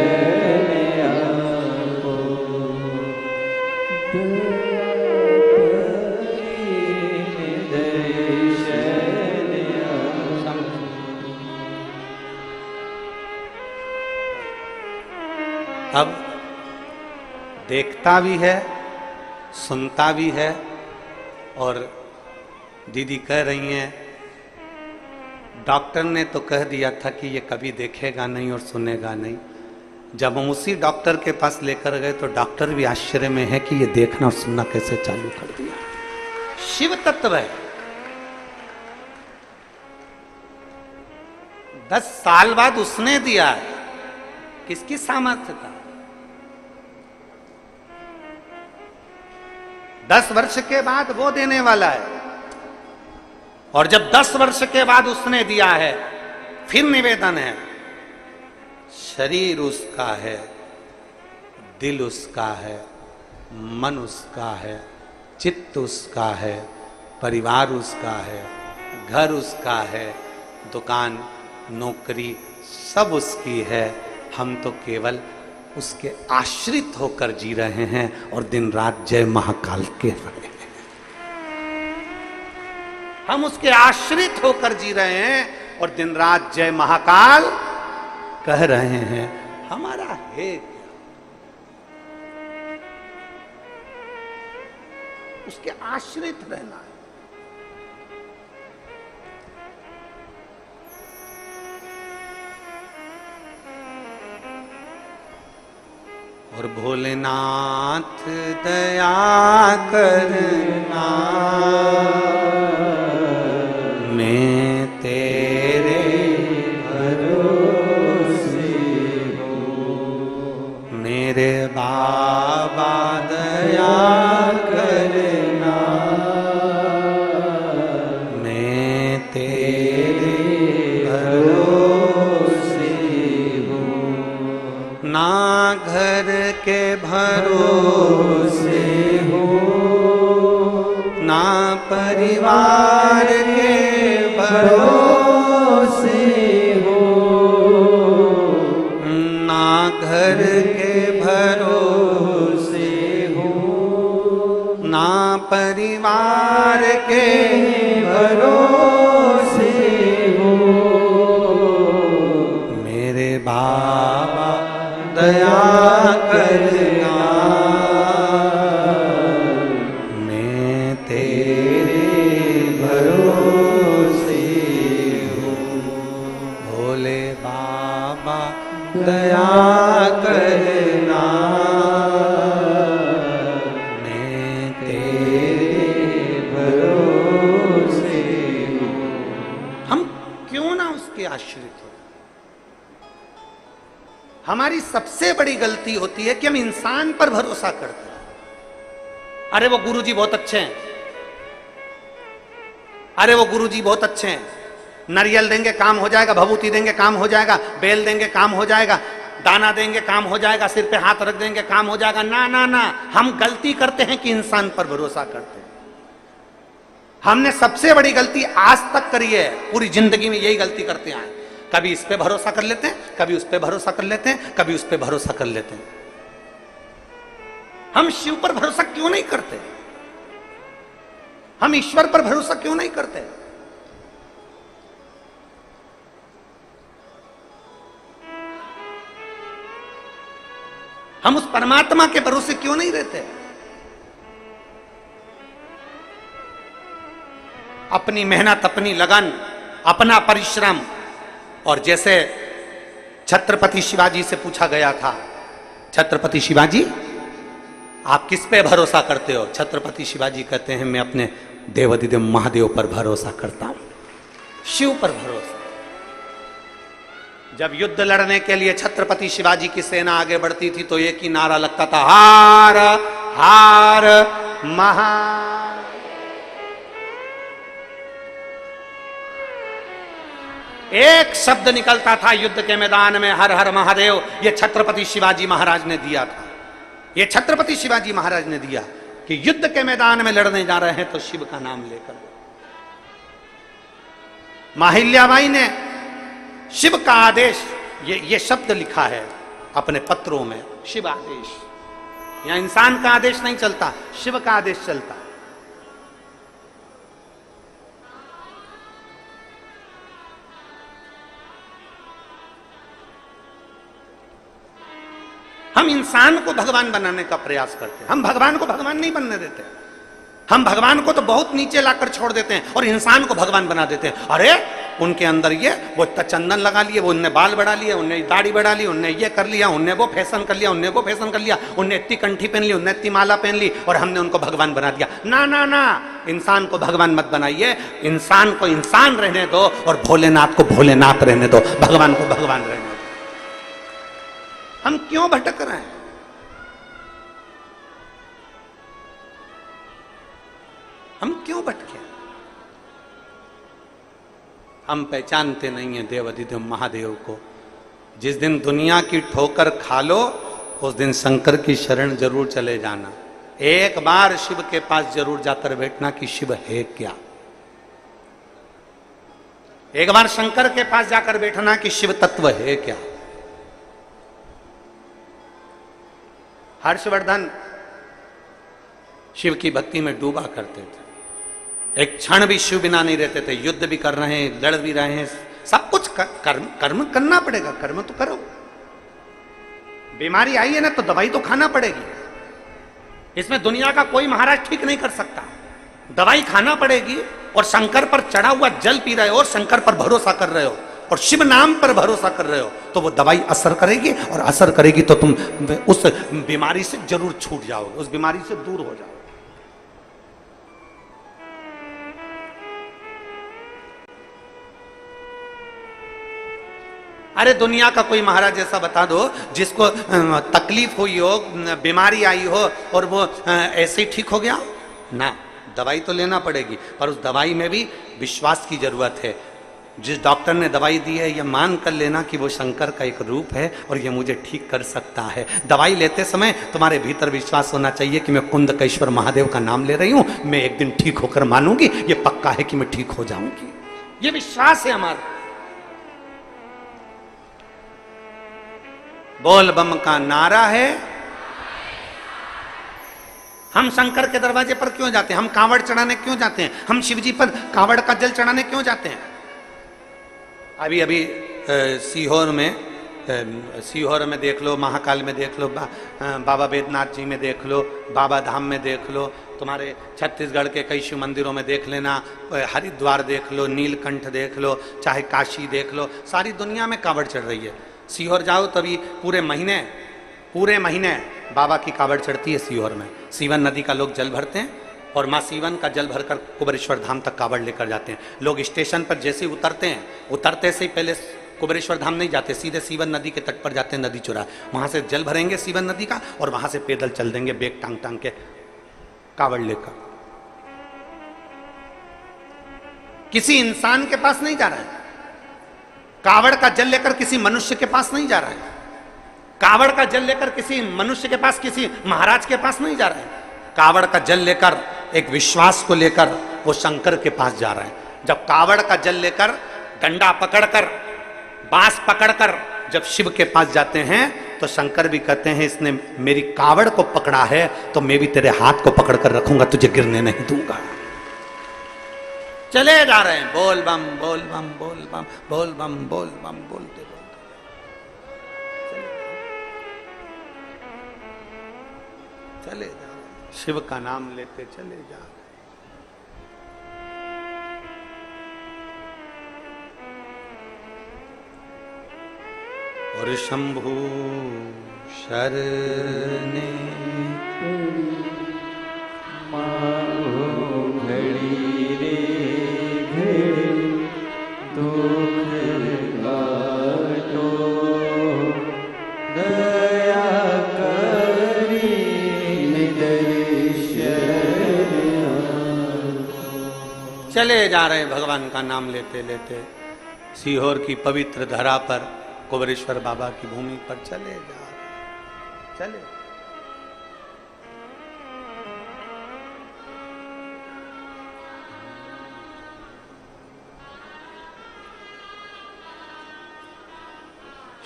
आपो। अब देखता भी है, सुनता भी है, और दीदी कह रही हैं डॉक्टर ने तो कह दिया था कि ये कभी देखेगा नहीं और सुनेगा नहीं। जब हम उसी डॉक्टर के पास लेकर गए तो डॉक्टर भी आश्चर्य में है कि ये देखना और सुनना कैसे चालू कर दिया। शिव तत्व है। 10 साल बाद उसने दिया है, किसकी सामर्थ्य था? 10 वर्ष के बाद वो देने वाला है, और जब 10 वर्ष के बाद उसने दिया है फिर निवेदन है, शरीर उसका है, दिल उसका है, मन उसका है, चित्त उसका है, परिवार उसका है, घर उसका है, दुकान नौकरी सब उसकी है। हम तो केवल उसके आश्रित होकर जी रहे हैं और दिन रात जय महाकाल के रहे हैं। हम उसके आश्रित होकर जी रहे हैं और दिन रात जय महाकाल कह रहे हैं। हमारा है क्या? उसके आश्रित रहना है। और भोलेनाथ दया करना, मैं तेरे भरोसे हूँ। मेरे बाबा दया करना, मैं तेरे भरोसे हूँ। ना घर के भरोसे हो, ना परिवार के भरोसे हो, ना घर के भरोसे हो, ना परिवार के भरोसे हो। मेरे बाबा दया करना, मैं तेरे भरोसे हूँ। भोले बाबा दया करना, मैं तेरे भरोसे हूँ। हम क्यों ना उसके आश्रित हो। हमारी सबसे बड़ी गलती होती है कि हम इंसान पर भरोसा करते हैं। अरे वो गुरुजी बहुत अच्छे हैं, अरे वो गुरुजी बहुत अच्छे हैं, नारियल देंगे काम हो जाएगा, भभूति देंगे काम हो जाएगा, बेल देंगे काम हो जाएगा, दाना देंगे काम हो जाएगा, सिर पे हाथ रख देंगे काम हो जाएगा। ना ना ना, हम गलती करते हैं कि इंसान पर भरोसा करते हैं। हमने सबसे बड़ी गलती आज तक करी है, पूरी जिंदगी में यही गलती करते हैं। कभी इस पे भरोसा कर लेते हैं, कभी उस पे भरोसा कर लेते हैं, कभी उस पे भरोसा कर लेते हैं। हम शिव पर भरोसा क्यों नहीं करते? हम ईश्वर पर भरोसा क्यों नहीं करते? हम उस परमात्मा के भरोसे क्यों नहीं रहते? अपनी मेहनत, अपनी लगन, अपना परिश्रम। और जैसे छत्रपति शिवाजी से पूछा गया था, छत्रपति शिवाजी आप किस पे भरोसा करते हो? छत्रपति शिवाजी कहते हैं मैं अपने देवाधिदेव महादेव पर भरोसा करता हूं, शिव पर भरोसा। जब युद्ध लड़ने के लिए छत्रपति शिवाजी की सेना आगे बढ़ती थी तो एक ही नारा लगता था, हार हार महार। एक शब्द निकलता था युद्ध के मैदान में, हर हर महादेव। ये छत्रपति शिवाजी महाराज ने दिया था, ये छत्रपति शिवाजी महाराज ने दिया कि युद्ध के मैदान में लड़ने जा रहे हैं तो शिव का नाम लेकर। माहिल्याबाई ने शिव का आदेश, ये शब्द लिखा है अपने पत्रों में, शिव आदेश। यहां इंसान का आदेश नहीं चलता, शिव का आदेश चलता। हम इंसान को भगवान बनाने का प्रयास करते हैं, हम भगवान को भगवान नहीं बनने देते। हम भगवान को तो बहुत नीचे लाकर छोड़ देते हैं और इंसान को भगवान बना देते हैं। अरे उनके अंदर ये वो इतना चंदन लगा लिए, वो उनने बाल बढ़ा लिए, उनने दाढ़ी बढ़ा ली, उनने ये कर लिया, उनने वो फैशन कर लिया, उनने वो फैशन कर लिया, उनने इतनी कंठी पहन ली, उनने इतनी माला पहन ली और हमने उनको भगवान बना दिया। ना ना ना, इंसान को भगवान मत बनाइए, इंसान को इंसान रहने दो और भोलेनाथ को भोलेनाथ रहने दो, भगवान को भगवान रहने दो। हम क्यों भटक रहे हैं? हम क्यों भटके? हम पहचानते नहीं है देवाधिदेव महादेव को। जिस दिन दुनिया की ठोकर खा लो उस दिन शंकर की शरण जरूर चले जाना। एक बार शिव के पास जरूर जाकर बैठना कि शिव है क्या। एक बार शंकर के पास जाकर बैठना कि शिव तत्व है क्या। हर्षवर्धन शिव की भक्ति में डूबा करते थे, एक क्षण भी शिव बिना नहीं रहते थे। युद्ध भी कर रहे हैं, लड़ भी रहे हैं, सब कुछ कर्म करना पड़ेगा, कर्म तो करो। बीमारी आई है ना तो दवाई तो खाना पड़ेगी। इसमें दुनिया का कोई महाराज ठीक नहीं कर सकता। दवाई खाना पड़ेगी और शंकर पर चढ़ा हुआ जल पी रहे हो और शंकर पर भरोसा कर रहे हो और शिव नाम पर भरोसा कर रहे हो तो वो दवाई असर करेगी और असर करेगी तो तुम उस बीमारी से जरूर छूट जाओगे, उस बीमारी से दूर हो जाओगे। अरे दुनिया का कोई महाराज ऐसा बता दो जिसको तकलीफ हुई हो, बीमारी आई हो और वो ऐसे ही ठीक हो गया ना। दवाई तो लेना पड़ेगी पर उस दवाई में भी विश्वास की जरूरत है। जिस डॉक्टर ने दवाई दी है यह मान कर लेना कि वो शंकर का एक रूप है और ये मुझे ठीक कर सकता है। दवाई लेते समय तुम्हारे भीतर विश्वास होना चाहिए कि मैं कुंदकेश्वर महादेव का नाम ले रही हूं, मैं एक दिन ठीक होकर मानूंगी, ये पक्का है कि मैं ठीक हो जाऊंगी। ये विश्वास है हमारा। बोल बम का नारा है। हम शंकर के दरवाजे पर क्यों जाते हैं? हम कांवड़ चढ़ाने क्यों जाते हैं? हम शिवजी पर कांवड़ का जल चढ़ाने क्यों जाते हैं? अभी अभी सीहोर में देख लो, महाकाल में देख लो, बाबा बैद्यनाथ जी में देख लो, बाबा धाम में देख लो, तुम्हारे छत्तीसगढ़ के कई शिव मंदिरों में देख लेना, हरिद्वार देख लो, नीलकंठ देख लो, चाहे काशी देख लो, सारी दुनिया में कांवड़ चढ़ रही है। सीहोर जाओ तभी पूरे महीने बाबा की कांवड़ चढ़ती है सीहोर में। सीवन नदी का लोग जल भरते हैं और माँ सीवन का जल भरकर कुबेरेश्वर धाम तक कांवड़ लेकर जाते हैं। लोग स्टेशन पर जैसे ही उतरते से ही पहले कुबेरेश्वर धाम नहीं जाते, सीधे सीवन नदी के तट पर जाते हैं, नदी चुरा, वहां से जल भरेंगे सीवन नदी का और वहां से पैदल चल देंगे बैग टांग टांग के कांवड़ लेकर। किसी इंसान के पास नहीं जा रहा है, कांवड़ का जल लेकर किसी मनुष्य के पास नहीं जा रहा है, कांवड़ का जल लेकर किसी मनुष्य के पास, किसी महाराज के पास नहीं जा रहा है। कांवड़ का जल लेकर, एक विश्वास को लेकर वो शंकर के पास जा रहा है। जब कांवड़ का जल लेकर, डंडा पकड़कर, बांस पकड़कर जब शिव के पास जाते हैं तो शंकर भी कहते हैं इसने मेरी कांवड़ को पकड़ा है तो मैं भी तेरे हाथ को पकड़कर रखूंगा, तुझे गिरने नहीं दूंगा। चले जा रहे हैं, बोल बम बोल बम बोल बम बोल बम बोल बम बोलते चले जा रहे, शिव का नाम लेते चले जा रहे। और शंभु शरणे घड़ी रे घड़ी दुख घाटो दया करी चले जा रहे हैं भगवान का नाम लेते लेते सीहोर की पवित्र धरा पर, कुबेरेश्वर बाबा की भूमि पर चले जा रहे, चले।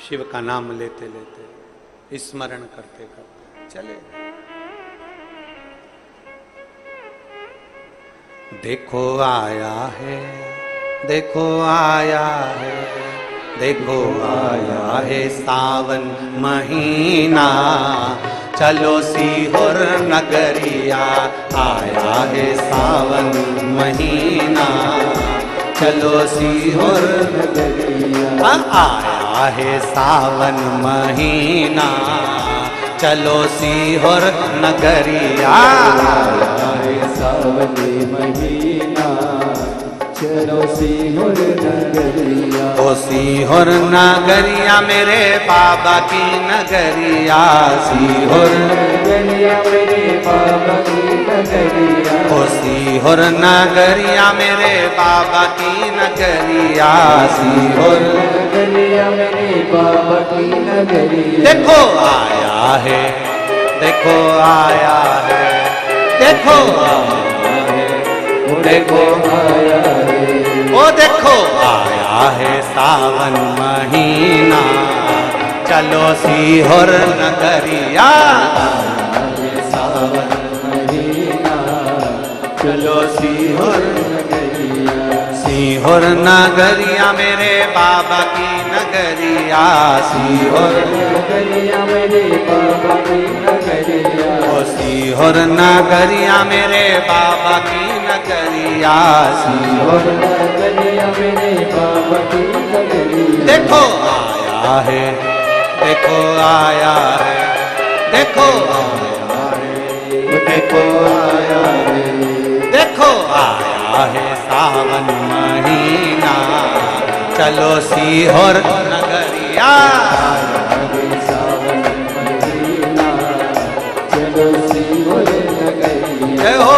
शिव का नाम लेते लेते, स्मरण करते करते चले। देखो आया है, देखो आया है, देखो आया है सावन महीना, चलो सीहोर नगरिया, आया है सावन महीना, चलो सीहोर नगरिया, आया है सावन महीना, चलो सीहोर नगरिया, आया है सावन महीना, चलो सीहोर नगरिया। ओ सीहोर नगरिया मेरे बाबा की नगरिया, सीहोर नगरिया मेरे बाबा की नगरिया, ओ सीहोर नगरिया मेरे बाबा की नगरिया, सीहोर नगरिया मेरे बाबा की नगरिया। देखो आया है, देखो आया है, देखो देखो आया है, ओ देखो आया है सावन महीना, चलो सीहोर नगरिया, सावन महीना, चलो सीहोर नगरिया। सीहोर नगरिया मेरे बाबा की नगरिया, सीहोर नगरिया मेरे बाबा की नगरिया, ओ सीहोर सीहोर नगरिया मेरे बाबा की नगरिया, सीहोर नगरिया मेरे बाबा की नगरिया। देखो आया है, देखो आया है, देखो आया है, देखो आया है, देखो आया है सावन महीना, चलो सीहोर नगरिया। सावन महीना चलो सीहोर नगरिया। जय हो।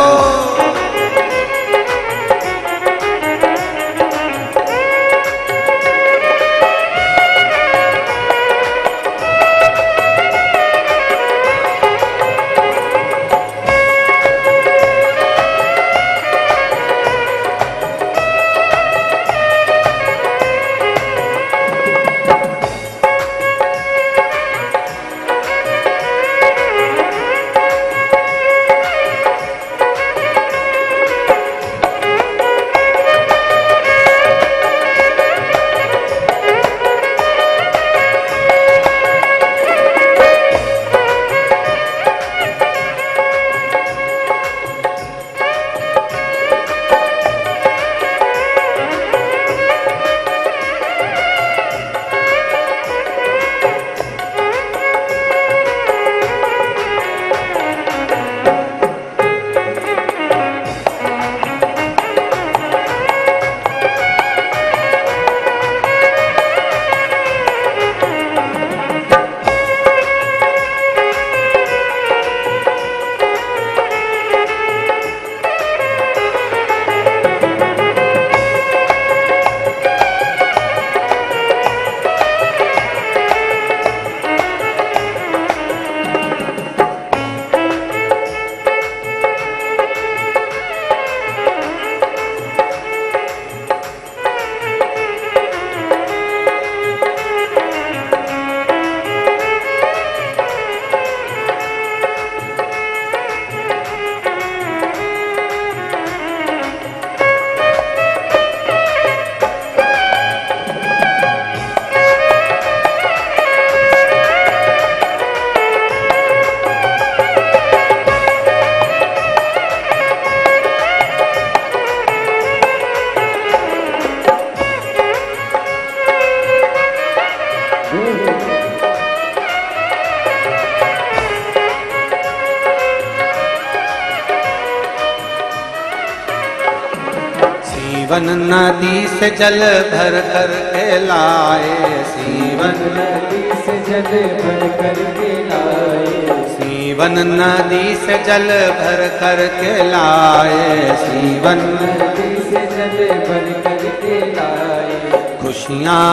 सीवन नदी से जल भर कर के लाए, सीवन नदी से जल भर कर के लाए। सीवन नदी से जल भर कर के लाए, सीवन नदी से जल भर कर के लाए। खुशियाँ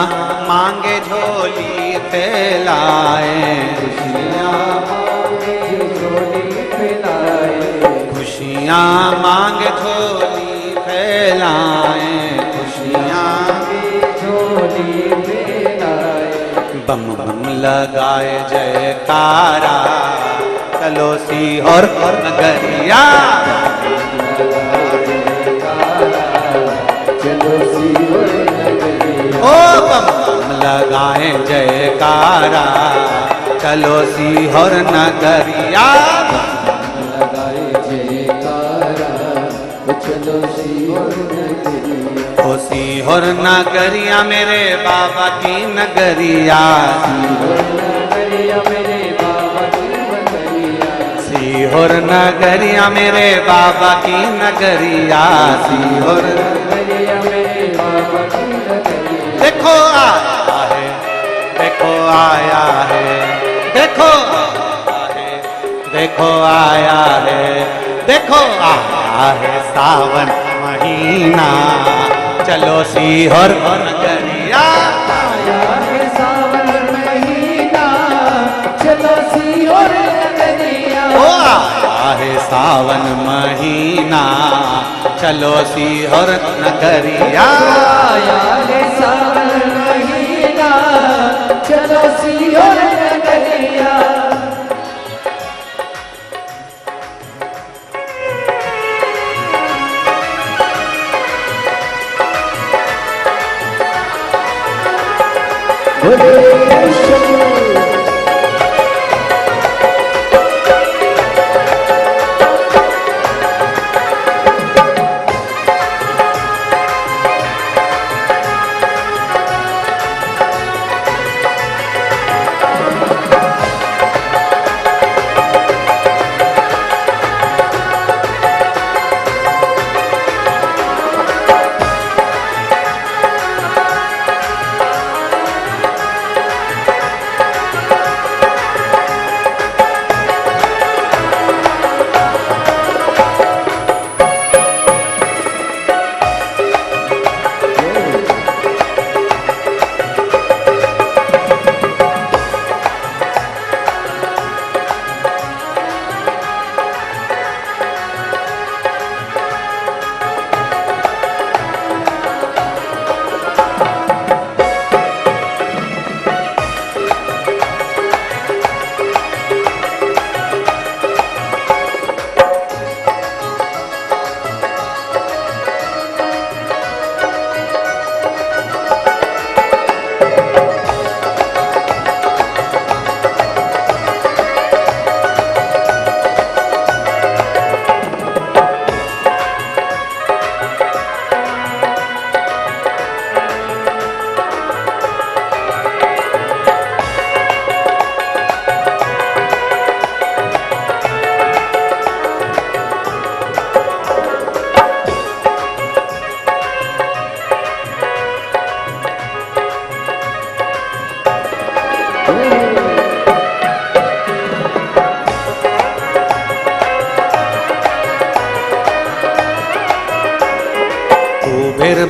मांगे झोली फैलाए, खुशियाँ मांगे झोली फैलाए। खुशियाँ मांगे झोली फैलाए, खुशियाँ झोली फैलाए। बम बम लगाए जयकारा, चलो सीहोर नगरिया। चलो सीहोर नगरिया। ओ बम बम लगाए जयकारा, चलो सीहोर नगरिया। लगाए जयकारा, चलो सीहोर नगरिया। ओ सीहोर नगरिया मेरे बाबा की नगरिया, सीहोर नगरिया मेरे बाबा की नगरिया। सीहोर नगरिया मेरे बाबा की नगरिया, सीहोर नगरिया मेरे बाबा की नगरिया। देखो आया है, देखो आया है, देखो आया है, देखो आया है, देखो आया है सावन महीना, चलो सीहोर नगरिया। आया है सावन महीना, चलो सीहोर नगरिया। ओ आया है सावन महीना, चलो सीहोर नगरिया। आया है सावन महीना, चलो सीहोर नगरिया।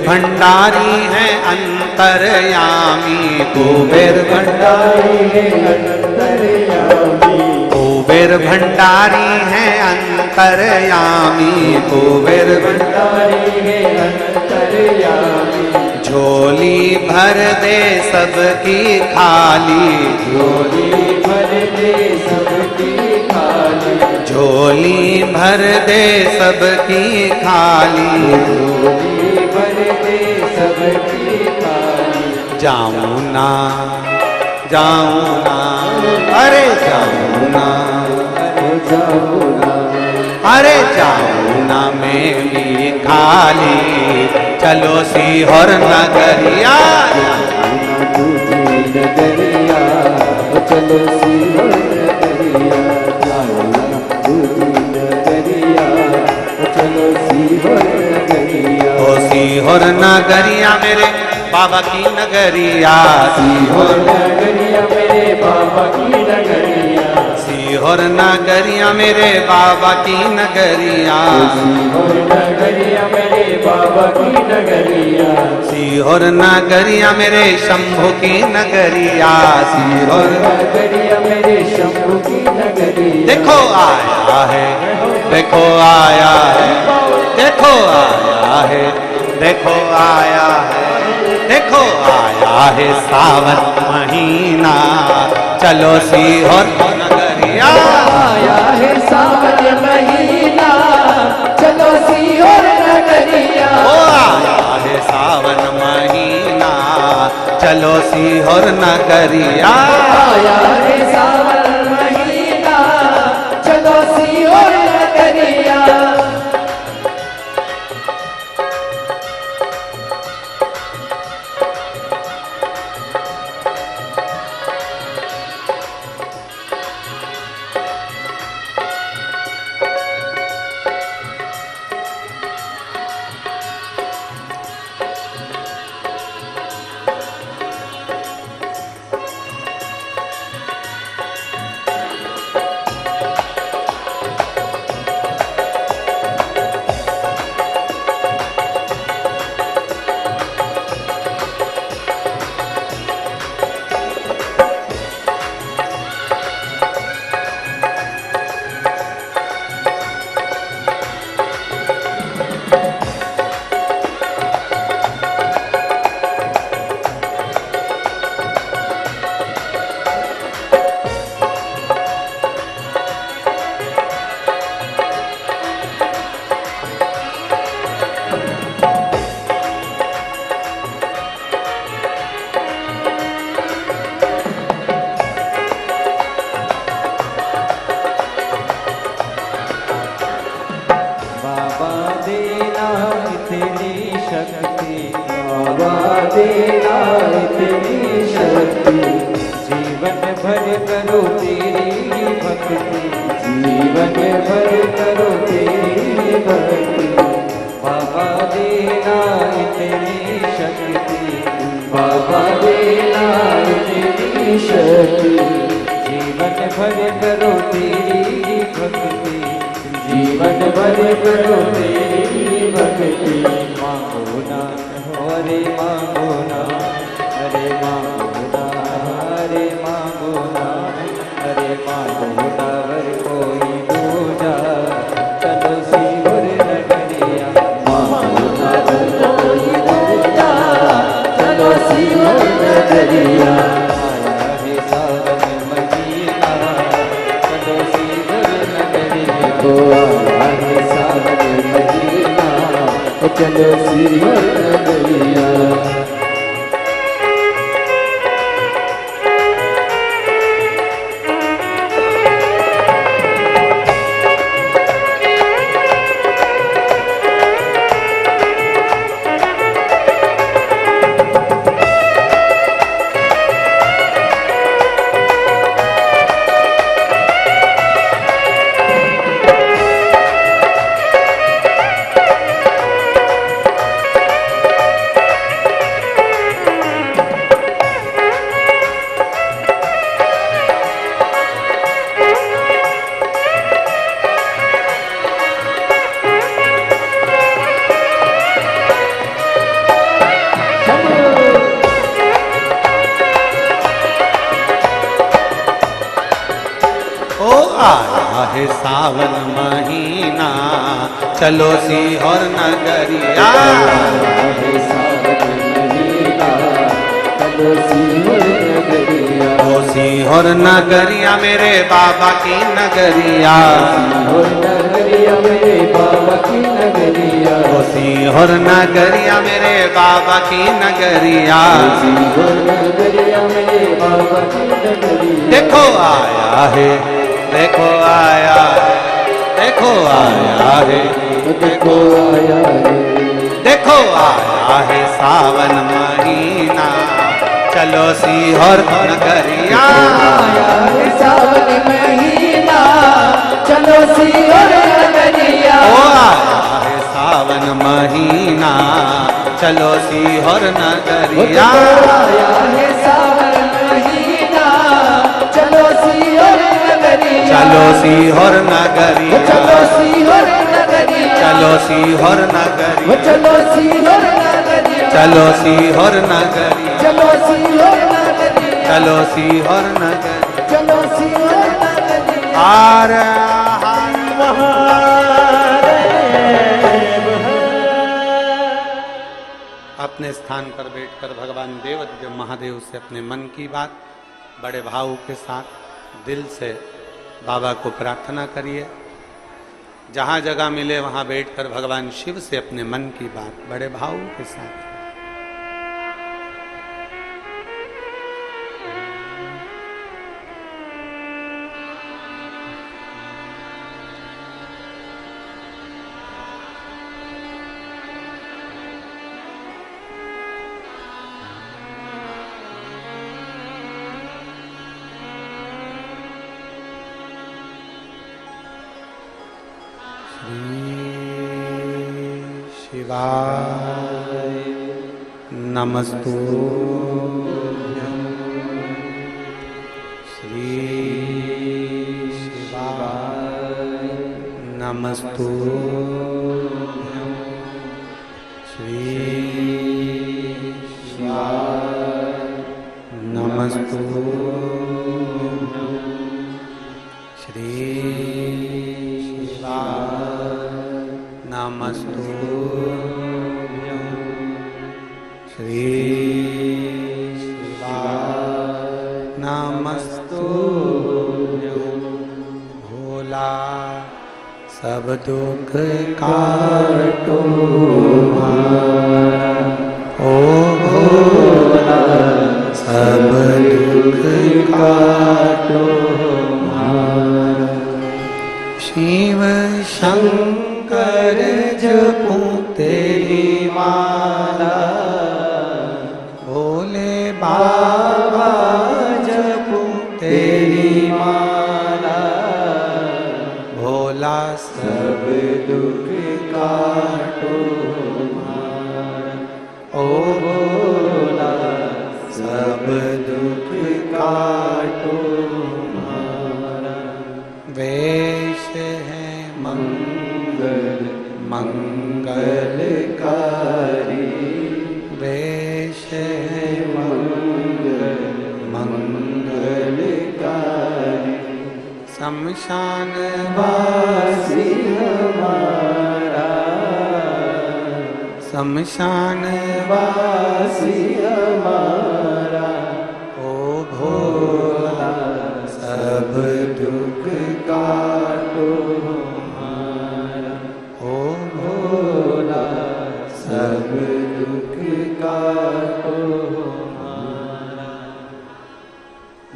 भंडारी है अंतर्यामी, कुबेर भंडारी है अंतर्यामी, कुबेर भंडारी है अंतर्यामी, कुबेर भंडारी है अंतर्यामी, झोली भर दे सबकी खाली, झोली भर दे सबकी खाली, झोली भर दे सबकी खाली, झोली भर दे सबकी खाली। जाऊं ना जाऊं ना, अरे जाऊं ना, अरे जाऊं ना, अरे जाऊं ना मैं भी खाली, चलो सीहोर नगरिया, दूजी नगरिया, चलो सीहोर नगरिया, जाओ ना दूजी नगरिया, चलो सीहोर नगरिया। ओ सीहोर नगरिया मेरे बाबा की नगरिया, सीहोर नगरिया मेरे बाबा की नगरिया, सीहोर नगरिया मेरे बाबा की नगरिया, सीहोर नगरिया मेरे बाबा की नगरिया, सीहोर नगरिया मेरे शंभु की नगरिया, सीहोर नगरिया मेरे शंभु की नगरिया। देखो आया है, देखो आया है, देखो आया है, देखो आया है, देखो आया है सावन महीना, चलो सीहोर नगरिया, आया है सावन महीना, चलो सीहोर नगरिया, ओ आया है सावन महीना, चलो सीहोर नगरिया, आया है सावन महीना, चलो सीहोर नगरिया। बाबा देना इतनी शक्ति, बाबा देना इतनी शक्ति, जीवन भर करो तेरी भक्ति, जीवन भर करो तेरी भक्ति। बाबा देना इतनी शक्ति, बाबा देना इतनी शक्ति, जीवन भर करो तेरी भक्ति, जीवन भर करो तेरी भक्ति। मांगो ना अरे मांगो ना, अरे मांगो ना, अरे मांगो ना, अरे मांगो ना वर कोई दूजा, चलो सीहोर नगरिया। मांगो ना वर कोई दूजा, चलो सीहोर नगरिया। आया है सावन महीना, चलो सीहोर नगरिया। आया है सावन महीना, चलो सीहोर नगरिया। आया है सावन महीना, चलो सीहोर नगरिया। ओ सीहोर नगरिया मेरे बाबा की नगरिया, मेरे बाबा की नगरिया। ओ सीहोर नगरिया मेरे बाबा की नगरिया। मेरे बाबा की नगरिया। देखो आया है, देखो आया है, देखो आया है, देखो आया है, देखो आया है सावन महीना, चलो सीहोर नगरिया। आया है सावन महीना, चलो सीहोर नगरिया। ओ आया है सावन महीना, चलो सीहोर नगरिया। आया है सावन महीना, चलो सीहोर नगरिया। चलो सीहोर नगरिया, चलो सीहोर नगरिया। चलो सीहोर नगरिया, चलो सीहोर नगरिया। चलो सीहोर नगरिया, चलो सीहोर नगरिया। चलो सीहोर नगरिया। चलो सीहोर नगरिया। हार अपने स्थान पर बैठकर भगवान देवाधिदेव महादेव से अपने मन की बात बड़े भाव के साथ दिल से बाबा को प्रार्थना करिए। जहाँ जगह मिले वहाँ बैठकर भगवान शिव से अपने मन की बात बड़े भाव के साथ। शिवाय नमस्तुभ्यं, श्री शिवाय नमस्तुभ्यं, श्री शिवाय नमस्तुभ्यं, श्री नमस्तुभ्यं, श्री शिवाय नमस्तुभ्यं। भोला सब दुख काटो हमारा, ओ भोला सब दुख काटो हमारा। शिव शंकर जपूं तेरी माला, भोले बाबा जपूं तेरी माला। भोला सब दुख काटो हमारा, ओ भोला सब दुख काटो हमारा। वेश है मंगलकारी, वेश है मंगलकारी। शमशान वासी हमारा, शमशान वासी हमारा। ओ भोला सब दुख काटो हमारा, ओ भोला सब दुख काटो हमारा।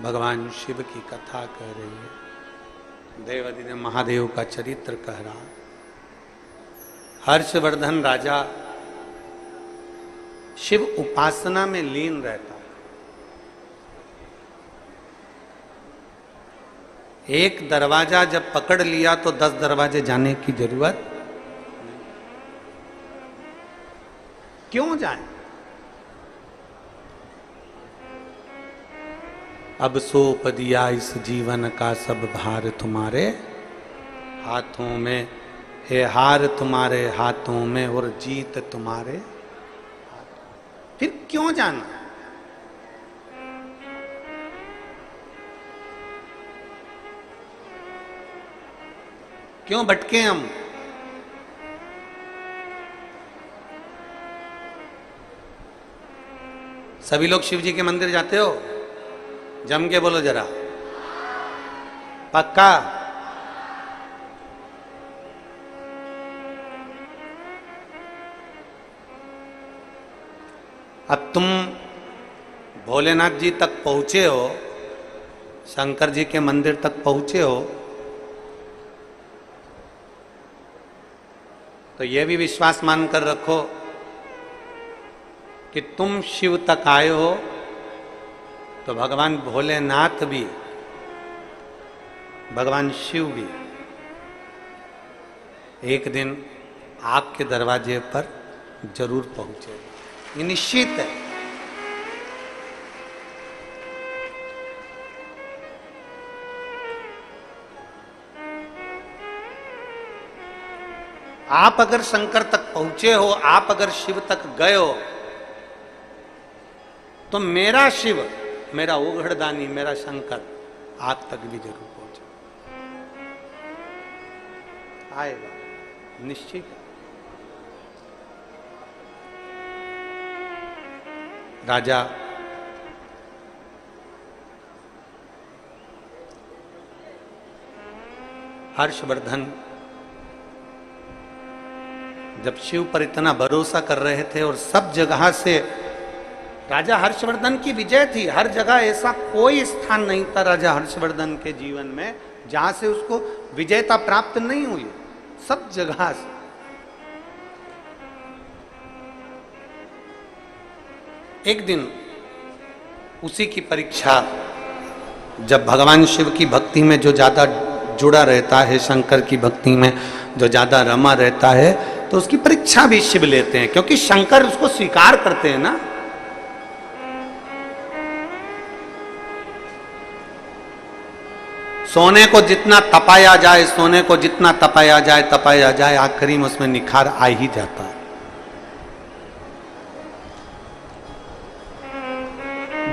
भगवान शिव की कथा कह रही है, देवाधिदेव महादेव का चरित्र कह रहा। हर्षवर्धन राजा शिव उपासना में लीन रहता। एक दरवाजा जब पकड़ लिया तो 10 दरवाजे जाने की जरूरत नहीं। क्यों जाए? अब सौंप दिया इस जीवन का सब भार तुम्हारे हाथों में, हे हार तुम्हारे हाथों में और जीत तुम्हारे हाथों। फिर क्यों जाना? क्यों भटके हम? सभी लोग शिव जी के मंदिर जाते हो? जम के बोलो जरा, पक्का? अब तुम भोलेनाथ जी तक पहुंचे हो, शंकर जी के मंदिर तक पहुंचे हो, तो यह भी विश्वास मानकर रखो कि तुम शिव तक आए हो तो भगवान भोलेनाथ भी, भगवान शिव भी एक दिन आपके दरवाजे पर जरूर पहुंचे। ये निश्चित है। आप अगर शंकर तक पहुंचे हो, आप अगर शिव तक गए हो, तो मेरा शिव, मेरा ओघड़दानी, मेरा शंकर आप तक भी जरूर पहुंचे, आएगा, निश्चित है। राजा हर्षवर्धन जब शिव पर इतना भरोसा कर रहे थे और सब जगह से, राजा हर्षवर्धन की विजय थी, हर जगह ऐसा कोई स्थान नहीं था राजा हर्षवर्धन के जीवन में जहां से उसको विजयता प्राप्त नहीं हुई, सब जगह से। एक दिन उसी की परीक्षा, जब भगवान शिव की भक्ति में जो ज्यादा जुड़ा रहता है, शंकर की भक्ति में जो ज्यादा रमा रहता है, तो उसकी परीक्षा भी शिव लेते हैं, क्योंकि शंकर उसको स्वीकार करते हैं ना। सोने को जितना तपाया जाए, सोने को जितना तपाया जाए, आखिरी में उसमें निखार आ ही जाता है।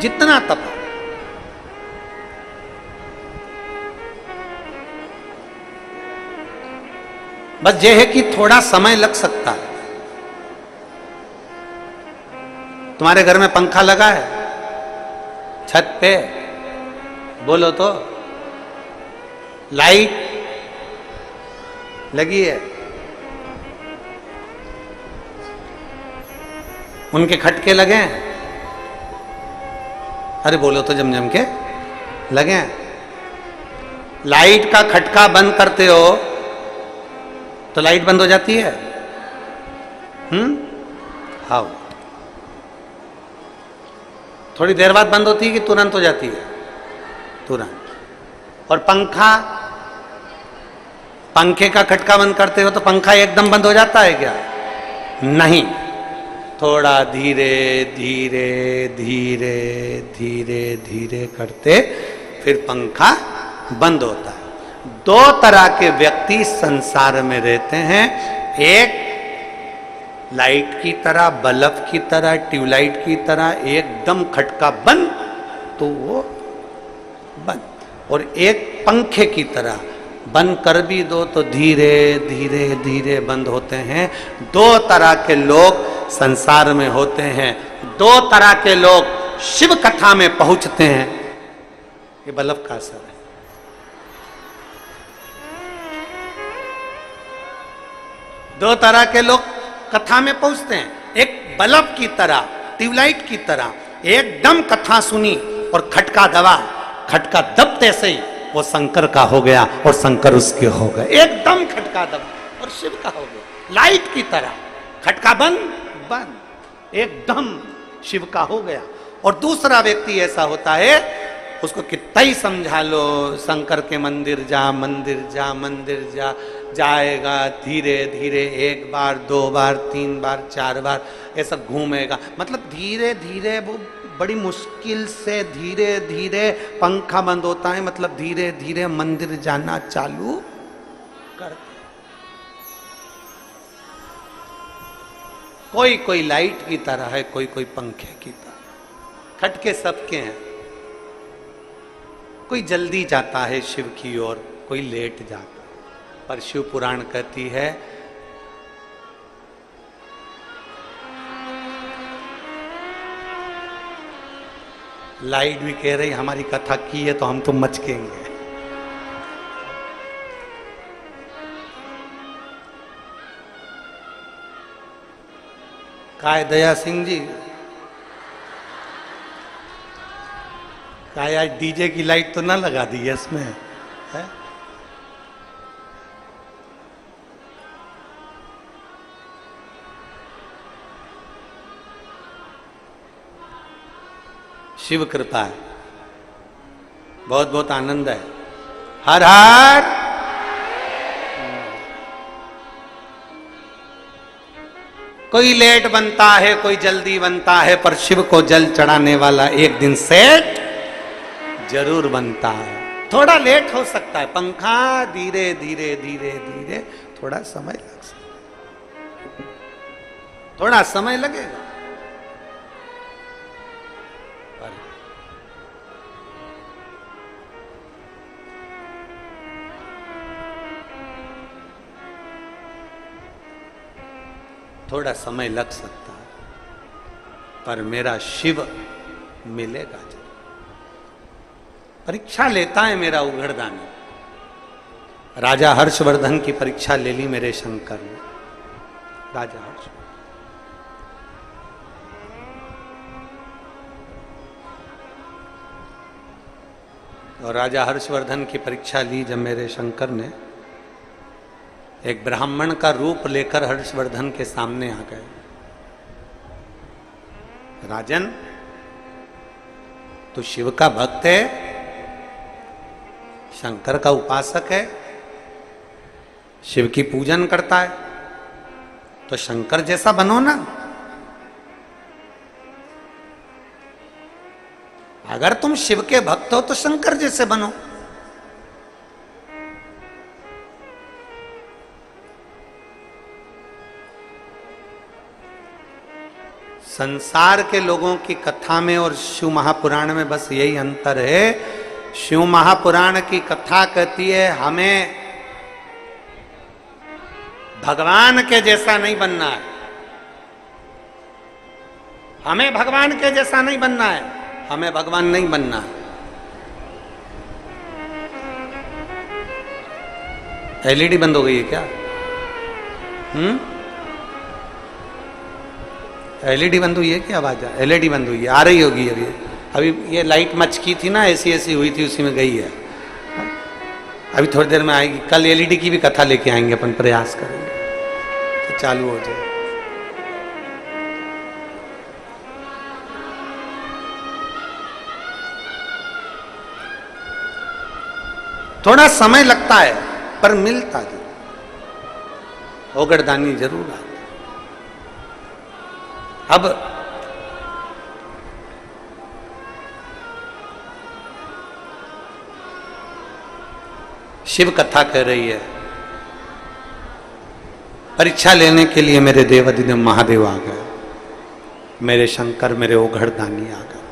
जितना तपा, बस यह है कि थोड़ा समय लग सकता है। तुम्हारे घर में पंखा लगा है छत पे? बोलो तो। लाइट लगी है? उनके खटके लगे हैं? अरे बोलो तो, जम जम के लगे हैं? लाइट का खटका बंद करते हो तो लाइट बंद हो जाती है? हाँ। थोड़ी देर बाद बंद होती है कि तुरंत हो जाती है? तुरंत। और पंखा, पंखे का खटका बंद करते हो तो पंखा एकदम बंद हो जाता है क्या? नहीं, थोड़ा धीरे धीरे धीरे धीरे धीरे करते फिर पंखा बंद होता है। दो तरह के व्यक्ति संसार में रहते हैं, एक लाइट की तरह, बल्ब की तरह, ट्यूबलाइट की तरह एकदम खटका बंद तो वो बंद, और एक पंखे की तरह बंद कर भी दो तो धीरे धीरे धीरे बंद होते हैं। दो तरह के लोग संसार में होते हैं, दो तरह के लोग शिव कथा में पहुंचते हैं। ये बल्ब का असर है। दो तरह के लोग कथा में पहुंचते हैं, एक बल्ब की तरह, ट्यूबलाइट की तरह, एकदम कथा सुनी और खटका दबा, खटका दबते से ही वो शंकर का हो गया और शंकर उसके हो गए। एकदम खटका दबा और शिव का हो गया। लाइट की तरह खटका बंद बंद, एकदम शिव का हो गया। और दूसरा व्यक्ति ऐसा होता है, उसको कितना ही समझा लो, शंकर के मंदिर जा, मंदिर जा, मंदिर जा, जाएगा धीरे धीरे, एक बार, दो बार, तीन बार, चार बार ऐसा घूमेगा। मतलब धीरे धीरे, वो बड़ी मुश्किल से धीरे धीरे पंखा बंद होता है, मतलब धीरे धीरे मंदिर जाना चालू कर। कोई कोई लाइट की तरह है, कोई कोई पंखे की तरह। खटके सबके हैं। कोई जल्दी जाता है शिव की ओर, कोई लेट जाता है। पर शिव पुराण कहती है लाइट भी कह रही हमारी कथा की है तो हम तो मचकेंगे। काय दया सिंह जी, काय आज डीजे की लाइट तो ना लगा दी है इसमें है? शिव कृपा है, बहुत बहुत आनंद है। हर हर कोई लेट बनता है, कोई जल्दी बनता है, पर शिव को जल चढ़ाने वाला एक दिन सेठ जरूर बनता है। थोड़ा लेट हो सकता है, पंखा धीरे धीरे धीरे धीरे थोड़ा समय लग सकता है, थोड़ा समय लगेगा, पर थोड़ा समय लग सकता है, पर मेरा शिव मिलेगा जरूर। परीक्षा लेता है मेरा उघड़दानी। राजा हर्षवर्धन की परीक्षा ले ली मेरे शंकर ने। राजा हर्ष और राजा हर्षवर्धन की परीक्षा ली जब मेरे शंकर ने, एक ब्राह्मण का रूप लेकर हर्षवर्धन के सामने आ गए। राजन, तू शिव का भक्त है, शंकर का उपासक है, शिव की पूजन करता है, तो शंकर जैसा बनो ना। अगर तुम शिव के भक्त हो तो शंकर जैसे बनो। संसार के लोगों की कथा में और शिव महापुराण में बस यही अंतर है। शिव महापुराण की कथा कहती है हमें भगवान के जैसा नहीं बनना है, हमें भगवान के जैसा नहीं बनना है, हमें भगवान नहीं बनना है। एलईडी बंद हो गई है क्या? एलईडी बंद हुई है क्या? आवाज एलईडी बंद हुई है, आ रही होगी अभी। अभी ये लाइट मचकी थी ना, ऐसी ऐसी हुई थी, उसी में गई है। अभी थोड़ी देर में आएगी। कल एलईडी की भी कथा लेके आएंगे, अपन प्रयास करेंगे तो चालू हो जाए। थोड़ा समय लगता है पर मिलता जरूर, ओगड़दानी जरूर आता। अब शिव कथा कह रही है, परीक्षा लेने के लिए मेरे देवाधिदेव महादेव आ गए, मेरे शंकर, मेरे ओघड़दानी आ गए,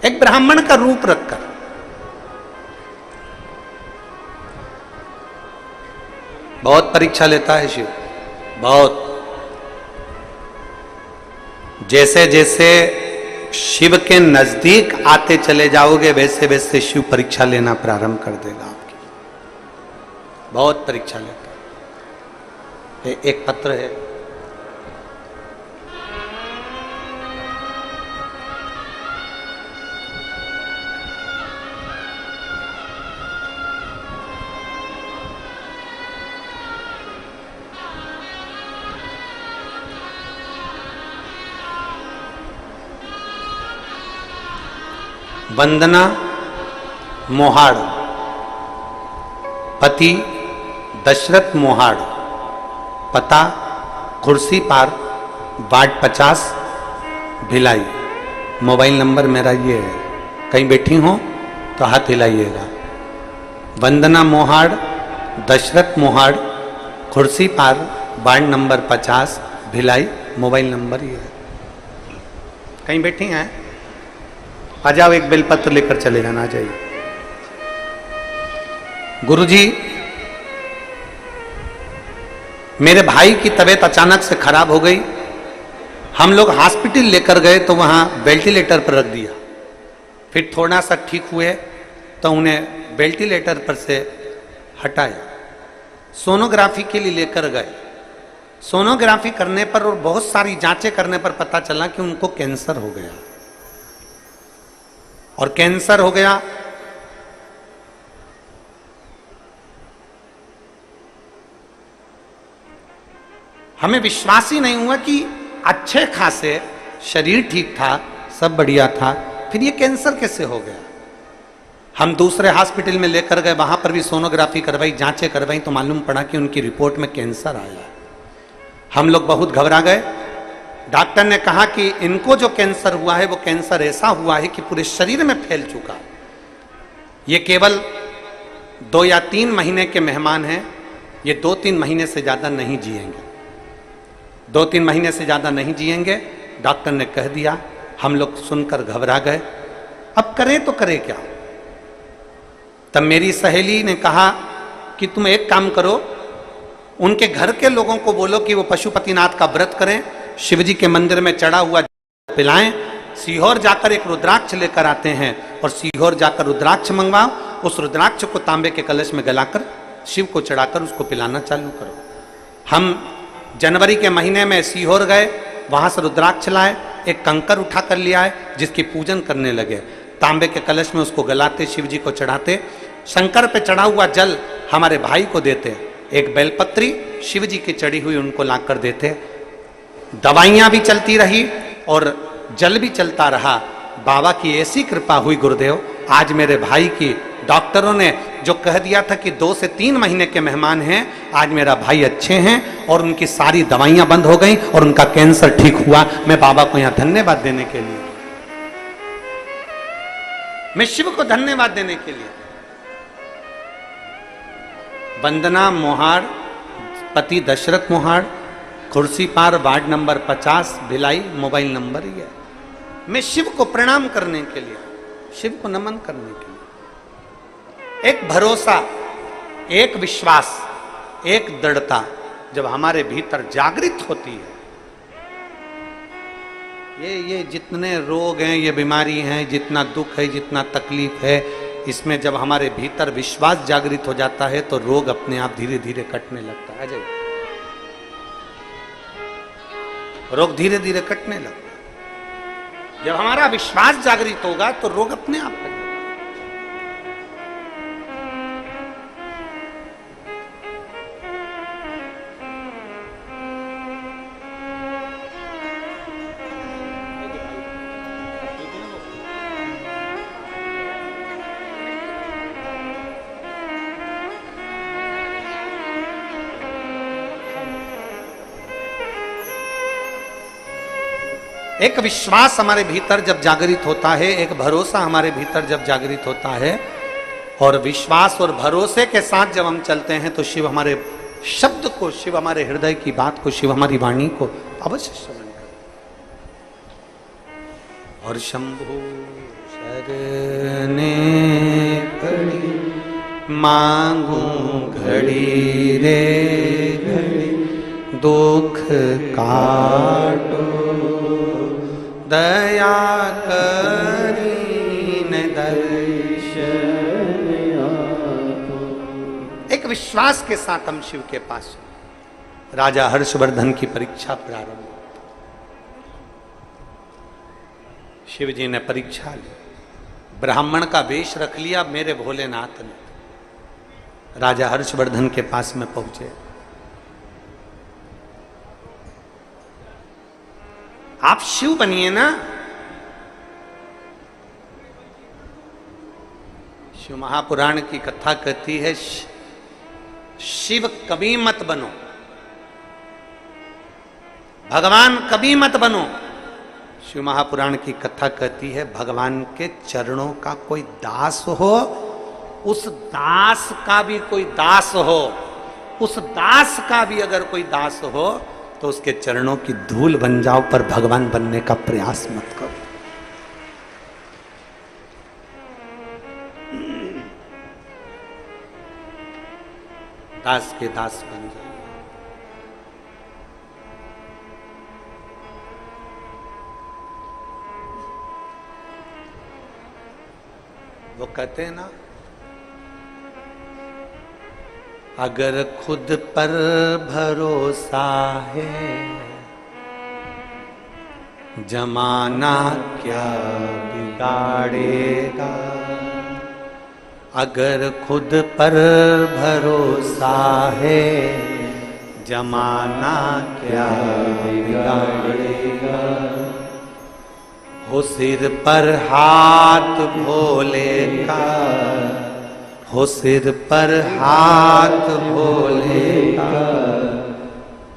एक ब्राह्मण का रूप रखकर। बहुत परीक्षा लेता है शिव, बहुत। जैसे जैसे शिव के नजदीक आते चले जाओगे वैसे वैसे शिव परीक्षा लेना प्रारंभ कर देगा आपकी। बहुत परीक्षा लेता है। एक पत्र है, वंदना मोहाड़, पति दशरथ मोहाड़, पता कुर्सी पार, वार्ड 50, भिलाई। मोबाइल नंबर मेरा ये है, कहीं बैठी हो तो हाथ हिलाइएगा। वंदना मोहाड़, Dashrath Mohad, Kursipar, ward number 50, Bhilai. Mobile number ये है। कहीं बैठी हैं? आ जाओ, एक बेलपत्र लेकर चले जाना चाहिए। गुरुजी मेरे भाई की तबीयत अचानक से खराब हो गई। हम लोग हॉस्पिटल लेकर गए तो वहां वेंटिलेटर पर रख दिया। फिर थोड़ा सा ठीक हुए तो उन्हें वेंटिलेटर पर से हटाया, सोनोग्राफी के लिए लेकर गए। सोनोग्राफी करने पर और बहुत सारी जांचें करने पर पता चला कि उनको कैंसर हो गया। और कैंसर हो गया हमें विश्वास ही नहीं हुआ कि अच्छे खासे शरीर ठीक था, सब बढ़िया था, फिर ये कैंसर कैसे हो गया। हम दूसरे हॉस्पिटल में लेकर गए, वहां पर भी सोनोग्राफी करवाई, जांचें करवाई तो मालूम पड़ा कि उनकी रिपोर्ट में कैंसर आया। हम लोग बहुत घबरा गए। डॉक्टर ने कहा कि इनको जो कैंसर हुआ है वो कैंसर ऐसा हुआ है कि पूरे शरीर में फैल चुका। ये केवल 2 या 3 महीने के मेहमान हैं, ये 2-3 महीने से ज्यादा नहीं जिएंगे, 2-3 महीने से ज्यादा नहीं जिएंगे, डॉक्टर ने कह दिया। हम लोग सुनकर घबरा गए, अब करें तो करें क्या। तब मेरी सहेली ने कहा कि तुम एक काम करो, उनके घर के लोगों को बोलो कि वो पशुपतिनाथ का व्रत करें, शिवजी के मंदिर में चढ़ा हुआ पिलाएं, सीहोर जाकर एक रुद्राक्ष लेकर आते हैं और सीहोर जाकर रुद्राक्ष मंगवाओ, उस रुद्राक्ष को तांबे के कलश में गलाकर शिव को चढ़ाकर उसको पिलाना चालू करो। हम जनवरी के महीने में सीहोर गए, वहां से रुद्राक्ष लाए, एक कंकर उठा कर ले आए, जिसकी पूजन करने लगे। तांबे के कलश में उसको गलाते, शिव जी को चढ़ाते, शंकर पे चढ़ा हुआ जल हमारे भाई को देते, एक बेलपत्री शिव जी की चढ़ी हुई उनको लाकर देते। दवाइयां भी चलती रही और जल भी चलता रहा। बाबा की ऐसी कृपा हुई गुरुदेव, आज मेरे भाई की डॉक्टरों ने जो कह दिया था कि 2 से 3 महीने के मेहमान हैं, आज मेरा भाई अच्छे हैं और उनकी सारी दवाइयां बंद हो गई और उनका कैंसर ठीक हुआ। मैं बाबा को यहां धन्यवाद देने के लिए, मैं शिव को धन्यवाद देने के लिए। वंदना मोहाड़, पति Dashrath Mohad, Kursipar, ward number 50, Bhilai, mobile number ये। मैं शिव को प्रणाम करने के लिए, शिव को नमन करने के लिए, एक भरोसा, एक विश्वास, एक दृढ़ता जब हमारे भीतर जागृत होती है, ये जितने रोग हैं, ये बीमारी हैं, जितना दुख है, जितना तकलीफ है, इसमें जब हमारे भीतर विश्वास जागृत हो जाता है तो रोग अपने आप धीरे धीरे कटने लगता है। अजय, रोग धीरे धीरे कटने लगता है। जब हमारा विश्वास जागृत होगा तो रोग अपने आप कटेगा। एक विश्वास हमारे भीतर जब जागृत होता है, एक भरोसा हमारे भीतर जब जागृत होता है, और विश्वास और भरोसे के साथ जब हम चलते हैं तो शिव हमारे शब्द को, शिव हमारे हृदय की बात को, शिव हमारी वाणी को अवश्य श्रवण करें। और शंभु शरणे खड़ी मांगू घड़ी रे घड़ी, दुख काटो दया करीन दर्शन आपो। एक विश्वास के साथ हम शिव के पास। राजा हर्षवर्धन की परीक्षा प्रारंभ। शिव जी ने परीक्षा ली, ब्राह्मण का वेश रख लिया मेरे भोलेनाथ ने। राजा हर्षवर्धन के पास में पहुंचे। आप शिव बनिए ना। शिव महापुराण की कथा कहती है, शिव कभी मत बनो, भगवान कभी मत बनो। शिव महापुराण की कथा कहती है, भगवान के चरणों का कोई दास हो, उस दास का भी कोई दास हो, उस दास का भी अगर कोई दास हो तो उसके चरणों की धूल बन जाओ, पर भगवान बनने का प्रयास मत करो। दास के दास बन जाओ। वो कहते हैं ना, अगर खुद पर भरोसा है जमाना क्या बिगाड़ेगा। अगर खुद पर भरोसा है जमाना क्या बिगाड़ेगा। हो सिर पर हाथ भोले का, हो सिर पर हाथ भोले का,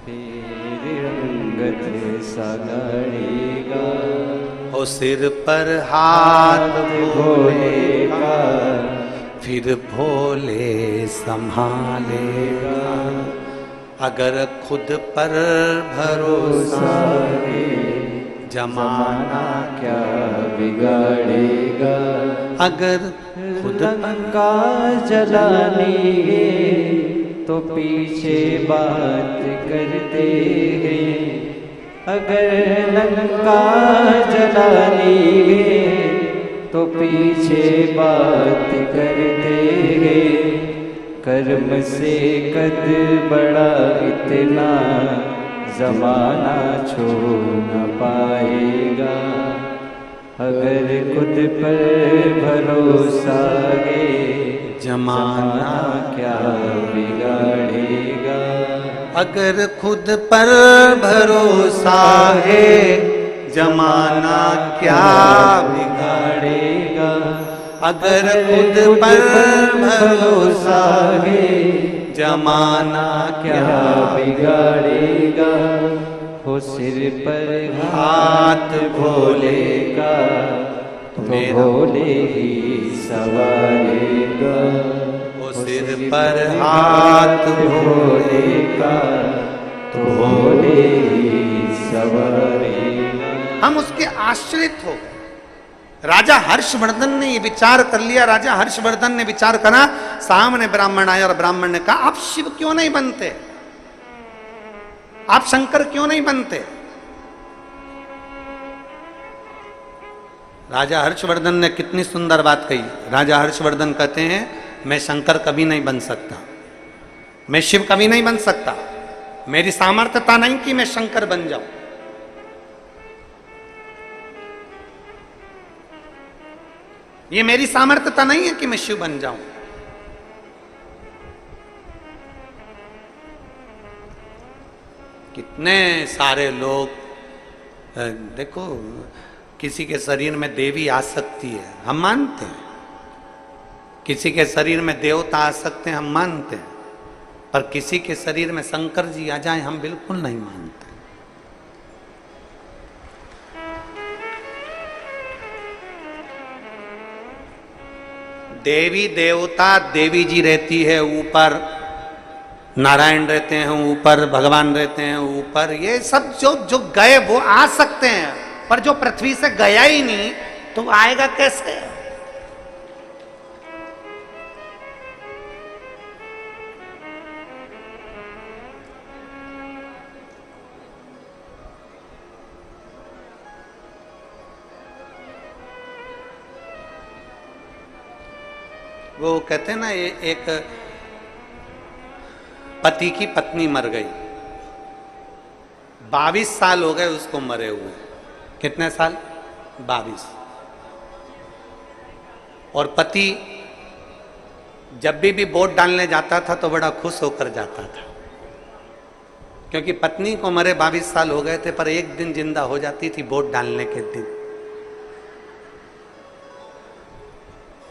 फिर अंगत सा गाड़ेगा। हो सिर पर हाथ भोले का, फिर भोले संभालेगा। अगर खुद पर भरोसा है जमाना क्या बिगाड़ेगा। अगर खुद लंका जलानी है तो पीछे बात करते हैं। अगर लंका जलानी है तो पीछे बात करते हैं। कर्म से कद बड़ा इतना जमाना छोड़ न पाएगा। अगर खुद पर भरोसा है जमाना क्या बिगाड़ेगा। अगर खुद पर भरोसा है जमाना क्या बिगाड़ेगा। अगर खुद पर भरोसा है जमाना क्या बिगाड़ेगा। हो सिर पर हाथ भोले का तो भोले ही सवारेगा। वो सिर पर हाथ भोले का तो भोले ही सवारेगा। हम उसके आश्रित हो गए। राजा हर्षवर्धन ने ये विचार कर लिया। राजा हर्षवर्धन ने विचार करा, सामने ब्राह्मण आया और ब्राह्मण ने कहा, आप शिव क्यों नहीं बनते, आप शंकर क्यों नहीं बनते। राजा हर्षवर्धन ने कितनी सुंदर बात कही। राजा हर्षवर्धन कहते हैं, मैं शंकर कभी नहीं बन सकता, मैं शिव कभी नहीं बन सकता, मेरी सामर्थ्यता नहीं कि मैं शंकर बन जाऊं। ये मेरी सामर्थ्यता नहीं है कि मैं शिव बन जाऊं। कितने सारे लोग देखो, किसी के शरीर में देवी आ सकती है, हम मानते हैं। किसी के शरीर में देवता आ सकते हैं, हम मानते हैं। पर किसी के शरीर में शंकर जी आ जाए, हम बिल्कुल नहीं मानते। देवी देवता, देवी जी रहती है ऊपर, नारायण रहते हैं ऊपर, भगवान रहते हैं ऊपर। ये सब जो गए वो आ सकते हैं, पर जो पृथ्वी से गया ही नहीं तो आएगा कैसे। वो कहते हैं ना, एक पति की पत्नी मर गई, 22 साल हो गए उसको मरे हुए। कितने साल? 22। और पति जब भी वोट डालने जाता था तो बड़ा खुश होकर जाता था, क्योंकि पत्नी को मरे 22 साल हो गए थे, पर एक दिन जिंदा हो जाती थी वोट डालने के दिन।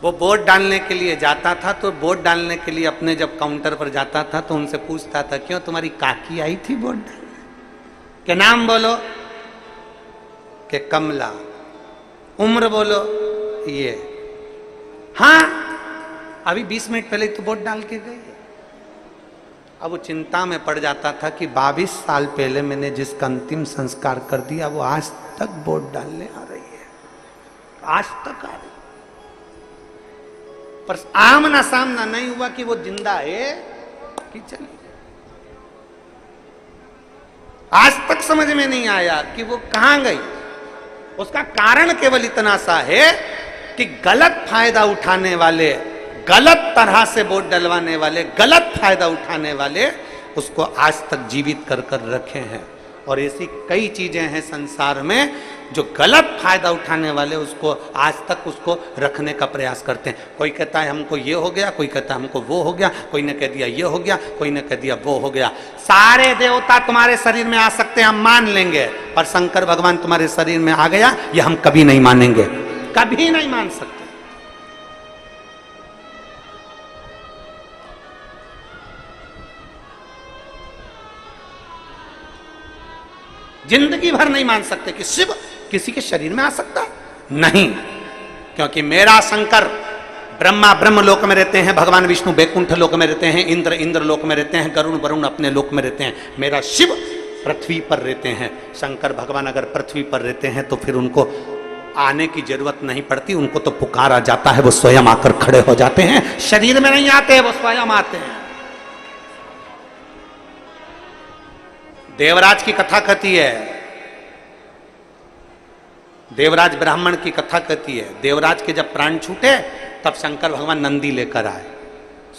वो वोट डालने के लिए जाता था, तो वोट डालने के लिए अपने जब काउंटर पर जाता था तो उनसे पूछता था, क्यों तुम्हारी काकी आई थी वोट डालने? के नाम बोलो, के कमला, उम्र बोलो, ये। हाँ, अभी 20 मिनट पहले तो वोट डाल के गई। अब वो चिंता में पड़ जाता था कि 22 साल पहले मैंने जिसका अंतिम संस्कार कर दिया वो आज तक वोट डालने आ रही है, आज तक आ रही। पर आमना सामना नहीं हुआ कि वो जिंदा है कि चली। आज तक समझ में नहीं आया कि वो कहां गई। उसका कारण केवल इतना सा है कि गलत फायदा उठाने वाले, गलत तरह से वोट डलवाने वाले, गलत फायदा उठाने वाले उसको आज तक जीवित कर कर रखे हैं। और ऐसी कई चीजें हैं संसार में जो गलत फायदा उठाने वाले उसको आज तक उसको रखने का प्रयास करते हैं। कोई कहता है हमको ये हो गया, कोई कहता है हमको वो हो गया, कोई ने कह दिया ये हो गया, कोई ने कह दिया वो हो गया। सारे देवता तुम्हारे शरीर में आ सकते हैं, हम मान लेंगे, पर शंकर भगवान तुम्हारे शरीर में आ गया ये हम कभी नहीं मानेंगे, कभी नहीं मान सकते। जिंदगी भर नहीं मान सकते कि शिव किसी के शरीर में आ सकता है, नहीं, क्योंकि मेरा शंकर ब्रह्मा ब्रह्म लोक में रहते हैं, भगवान विष्णु बैकुंठ लोक में रहते हैं, इंद्र इंद्र लोक में रहते हैं, गरुण वरुण अपने लोक में रहते हैं, मेरा शिव पृथ्वी पर रहते हैं। शंकर भगवान अगर पृथ्वी पर रहते हैं तो फिर उनको आने की जरूरत नहीं पड़ती, उनको तो पुकारा जाता है, वो स्वयं आकर खड़े हो जाते हैं, शरीर में नहीं आते, वो स्वयं आते हैं। देवराज की कथा कहती है, देवराज ब्राह्मण की कथा कहती है, देवराज के जब प्राण छूटे तब शंकर भगवान नंदी लेकर आए।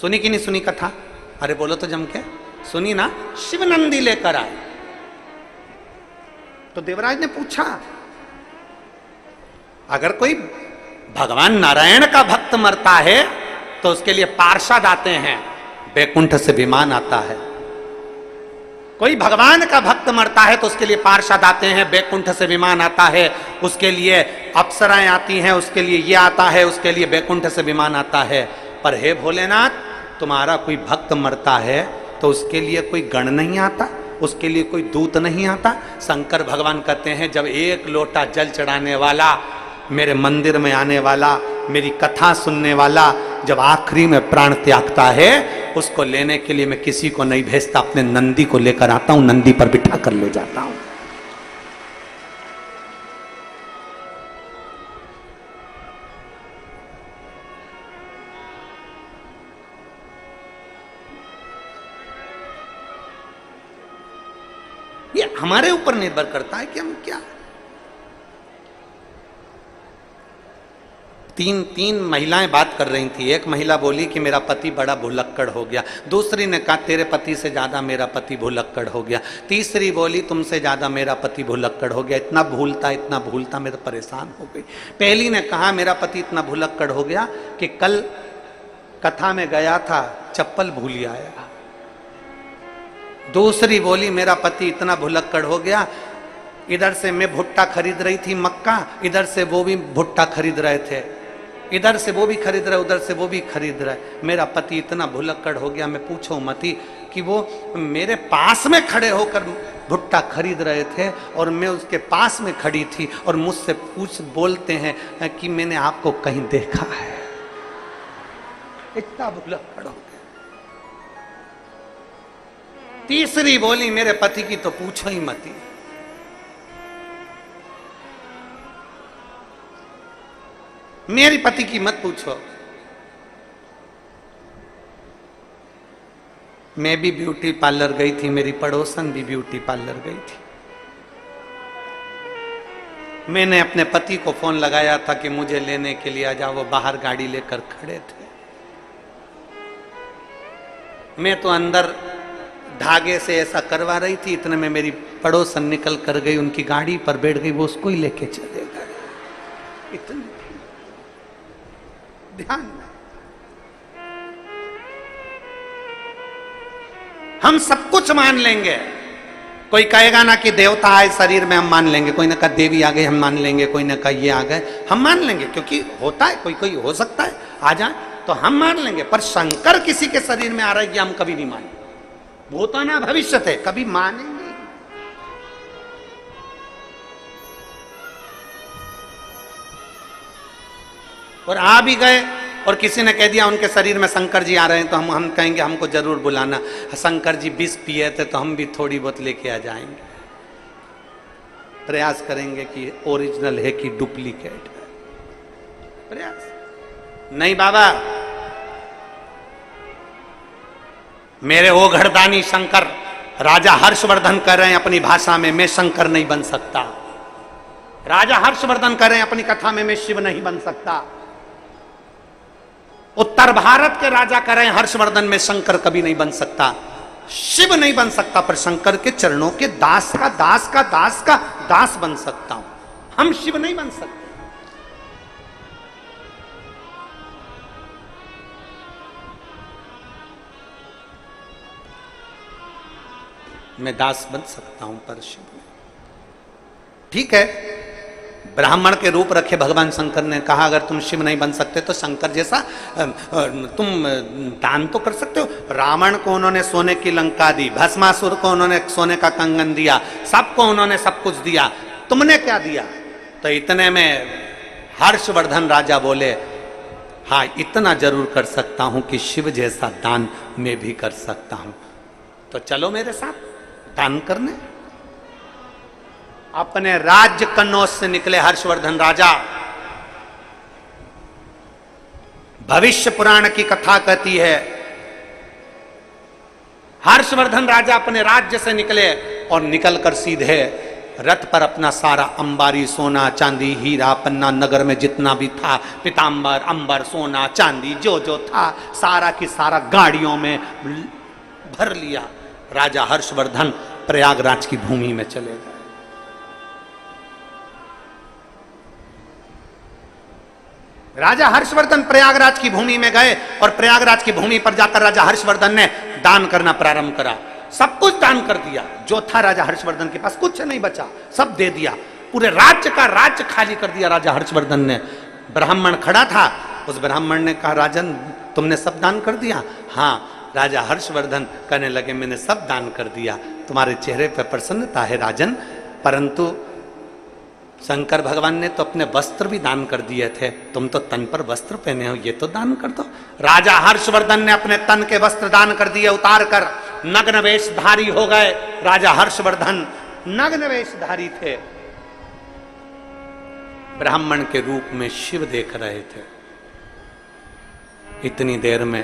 सुनी कि नहीं सुनी कथा? अरे बोलो तो जम के, सुनी ना? शिव नंदी लेकर आए। तो देवराज ने पूछा, अगर कोई भगवान नारायण का भक्त मरता है तो उसके लिए पार्षद आते हैं, बैकुंठ से विमान आता है। कोई भगवान का भक्त मरता है तो उसके लिए पार्षद आते हैं, बैकुंठ से विमान आता है, उसके लिए अप्सराएं आती हैं, उसके लिए ये आता है, उसके लिए बैकुंठ से विमान आता है। पर हे भोलेनाथ, तुम्हारा कोई भक्त मरता है तो उसके लिए कोई गण नहीं आता, उसके लिए कोई दूत नहीं आता। शंकर भगवान कहते हैं, जब एक लोटा जल चढ़ाने वाला, मेरे मंदिर में आने वाला, मेरी कथा सुनने वाला जब आखिरी में प्राण त्यागता है, उसको लेने के लिए मैं किसी को नहीं भेजता, अपने नंदी को लेकर आता हूं, नंदी पर बिठा कर ले जाता हूं। ये हमारे ऊपर निर्भर करता है कि हम क्या। तीन महिलाएं बात कर रही थी। एक महिला बोली कि मेरा पति बड़ा भुलक्कड़ हो गया, दूसरी ने कहा तेरे पति से ज्यादा मेरा पति भुलक्कड़ हो गया, तीसरी बोली तुमसे ज्यादा मेरा पति भुलक्कड़ हो गया, इतना भूलता मैं तो परेशान हो गई। पहली ने कहा मेरा पति इतना भुलक्कड़ हो गया कि कल कथा में गया था, चप्पल भूल आया। दूसरी बोली मेरा पति इतना भुलक्कड़ हो गया, इधर से मैं भुट्टा खरीद रही थी मक्का, इधर से वो भी भुट्टा खरीद रहे थे, इधर से वो भी खरीद रहे, उधर से वो भी खरीद रहे। मेरा पति इतना भुलक्कड़ हो गया, मैं पूछो मती कि वो मेरे पास में खड़े होकर भुट्टा खरीद रहे थे और मैं उसके पास में खड़ी थी और मुझसे बोलते हैं कि मैंने आपको कहीं देखा है। इतना भुलक्कड़ हो गया। तीसरी बोली मेरे पति की तो पूछो ही मती। मेरे पति की मत पूछो। मैं भी ब्यूटी पार्लर गई थी, मेरी पड़ोसन भी ब्यूटी पार्लर गई थी। मैंने अपने पति को फोन लगाया था कि मुझे लेने के लिए आ जाओ, वो बाहर गाड़ी लेकर खड़े थे। मैं तो अंदर धागे से ऐसा करवा रही थी, इतने में मेरी पड़ोसन निकल कर गई, उनकी गाड़ी पर बैठ गई, वो उसको ही लेके चले गए। इतनी ध्यान में हम सब कुछ मान लेंगे। कोई कहेगा ना कि देवता आए शरीर में, हम मान लेंगे। कोई ने कहा देवी आ गई, हम मान लेंगे। कोई ने कहा ये आ गए, हम मान लेंगे, क्योंकि होता है, कोई कोई हो सकता है आ जाए तो हम मान लेंगे। पर शंकर किसी के शरीर में आ रहा है, हम कभी नहीं मानेंगे। वो तो ना भविष्य थे, कभी मानेंगे। और आ भी गए और किसी ने कह दिया उनके शरीर में शंकर जी आ रहे हैं, तो हम कहेंगे हमको जरूर बुलाना। शंकर जी विष पिए थे तो हम भी थोड़ी बहुत लेके आ जाएंगे। प्रयास करेंगे कि ओरिजिनल है कि डुप्लीकेट है। प्रयास नहीं बाबा, मेरे ओ घरदानी शंकर राजा हर्षवर्धन कर रहे हैं अपनी भाषा में, मैं शंकर नहीं बन सकता। राजा हर्षवर्धन कर रहे हैं अपनी कथा में, मैं शिव नहीं बन सकता। उत्तर भारत के राजा करें हर्षवर्धन में शंकर कभी नहीं बन सकता, शिव नहीं बन सकता, पर शंकर के चरणों के दास का दास का दास का दास बन सकता हूं। हम शिव नहीं बन सकते। मैं दास बन सकता हूं पर शिव नहीं। ठीक है, ब्राह्मण के रूप रखे भगवान शंकर ने, कहा अगर तुम शिव नहीं बन सकते तो शंकर जैसा तुम दान तो कर सकते हो। रावण को उन्होंने सोने की लंका दी, भस्मासुर को उन्होंने सोने का कंगन दिया, सबको उन्होंने सब कुछ दिया, तुमने क्या दिया? तो इतने में हर्षवर्धन राजा बोले, हाँ इतना जरूर कर सकता हूं कि शिव जैसा दान मैं भी कर सकता हूं, तो चलो मेरे साथ दान करने। अपने राज्य कन्नौज से निकले हर्षवर्धन राजा। भविष्य पुराण की कथा कहती है, हर्षवर्धन राजा अपने राज्य से निकले और निकलकर सीधे रथ पर अपना सारा अंबारी, सोना चांदी, हीरा पन्ना, नगर में जितना भी था, पीतांबर अंबर सोना चांदी जो जो था सारा की सारा गाड़ियों में भर लिया। राजा हर्षवर्धन प्रयागराज की भूमि में चले गए। राजा हर्षवर्धन प्रयागराज की भूमि में गए और प्रयागराज की भूमि पर जाकर राजा हर्षवर्धन ने दान करना प्रारंभ करा। सब कुछ दान कर दिया, जो था राजा हर्षवर्धन के पास कुछ नहीं बचा, सब दे दिया। पूरे राज्य का राज्य खाली कर दिया राजा हर्षवर्धन ने। ब्राह्मण खड़ा था, उस ब्राह्मण ने कहा, राजन तुमने सब दान कर दिया? हाँ। राजा हर्षवर्धन कहने लगे, मैंने सब दान कर दिया। तुम्हारे चेहरे पर प्रसन्नता है राजन, परंतु शंकर भगवान ने तो अपने वस्त्र भी दान कर दिए थे, तुम तो तन पर वस्त्र पहने हो, ये तो दान कर दो। राजा हर्षवर्धन ने अपने तन के वस्त्र दान कर दिए, उतार कर नग्न वेशधारी हो गए। राजा हर्षवर्धन नग्न वेशधारी थे, ब्राह्मण के रूप में शिव देख रहे थे। इतनी देर में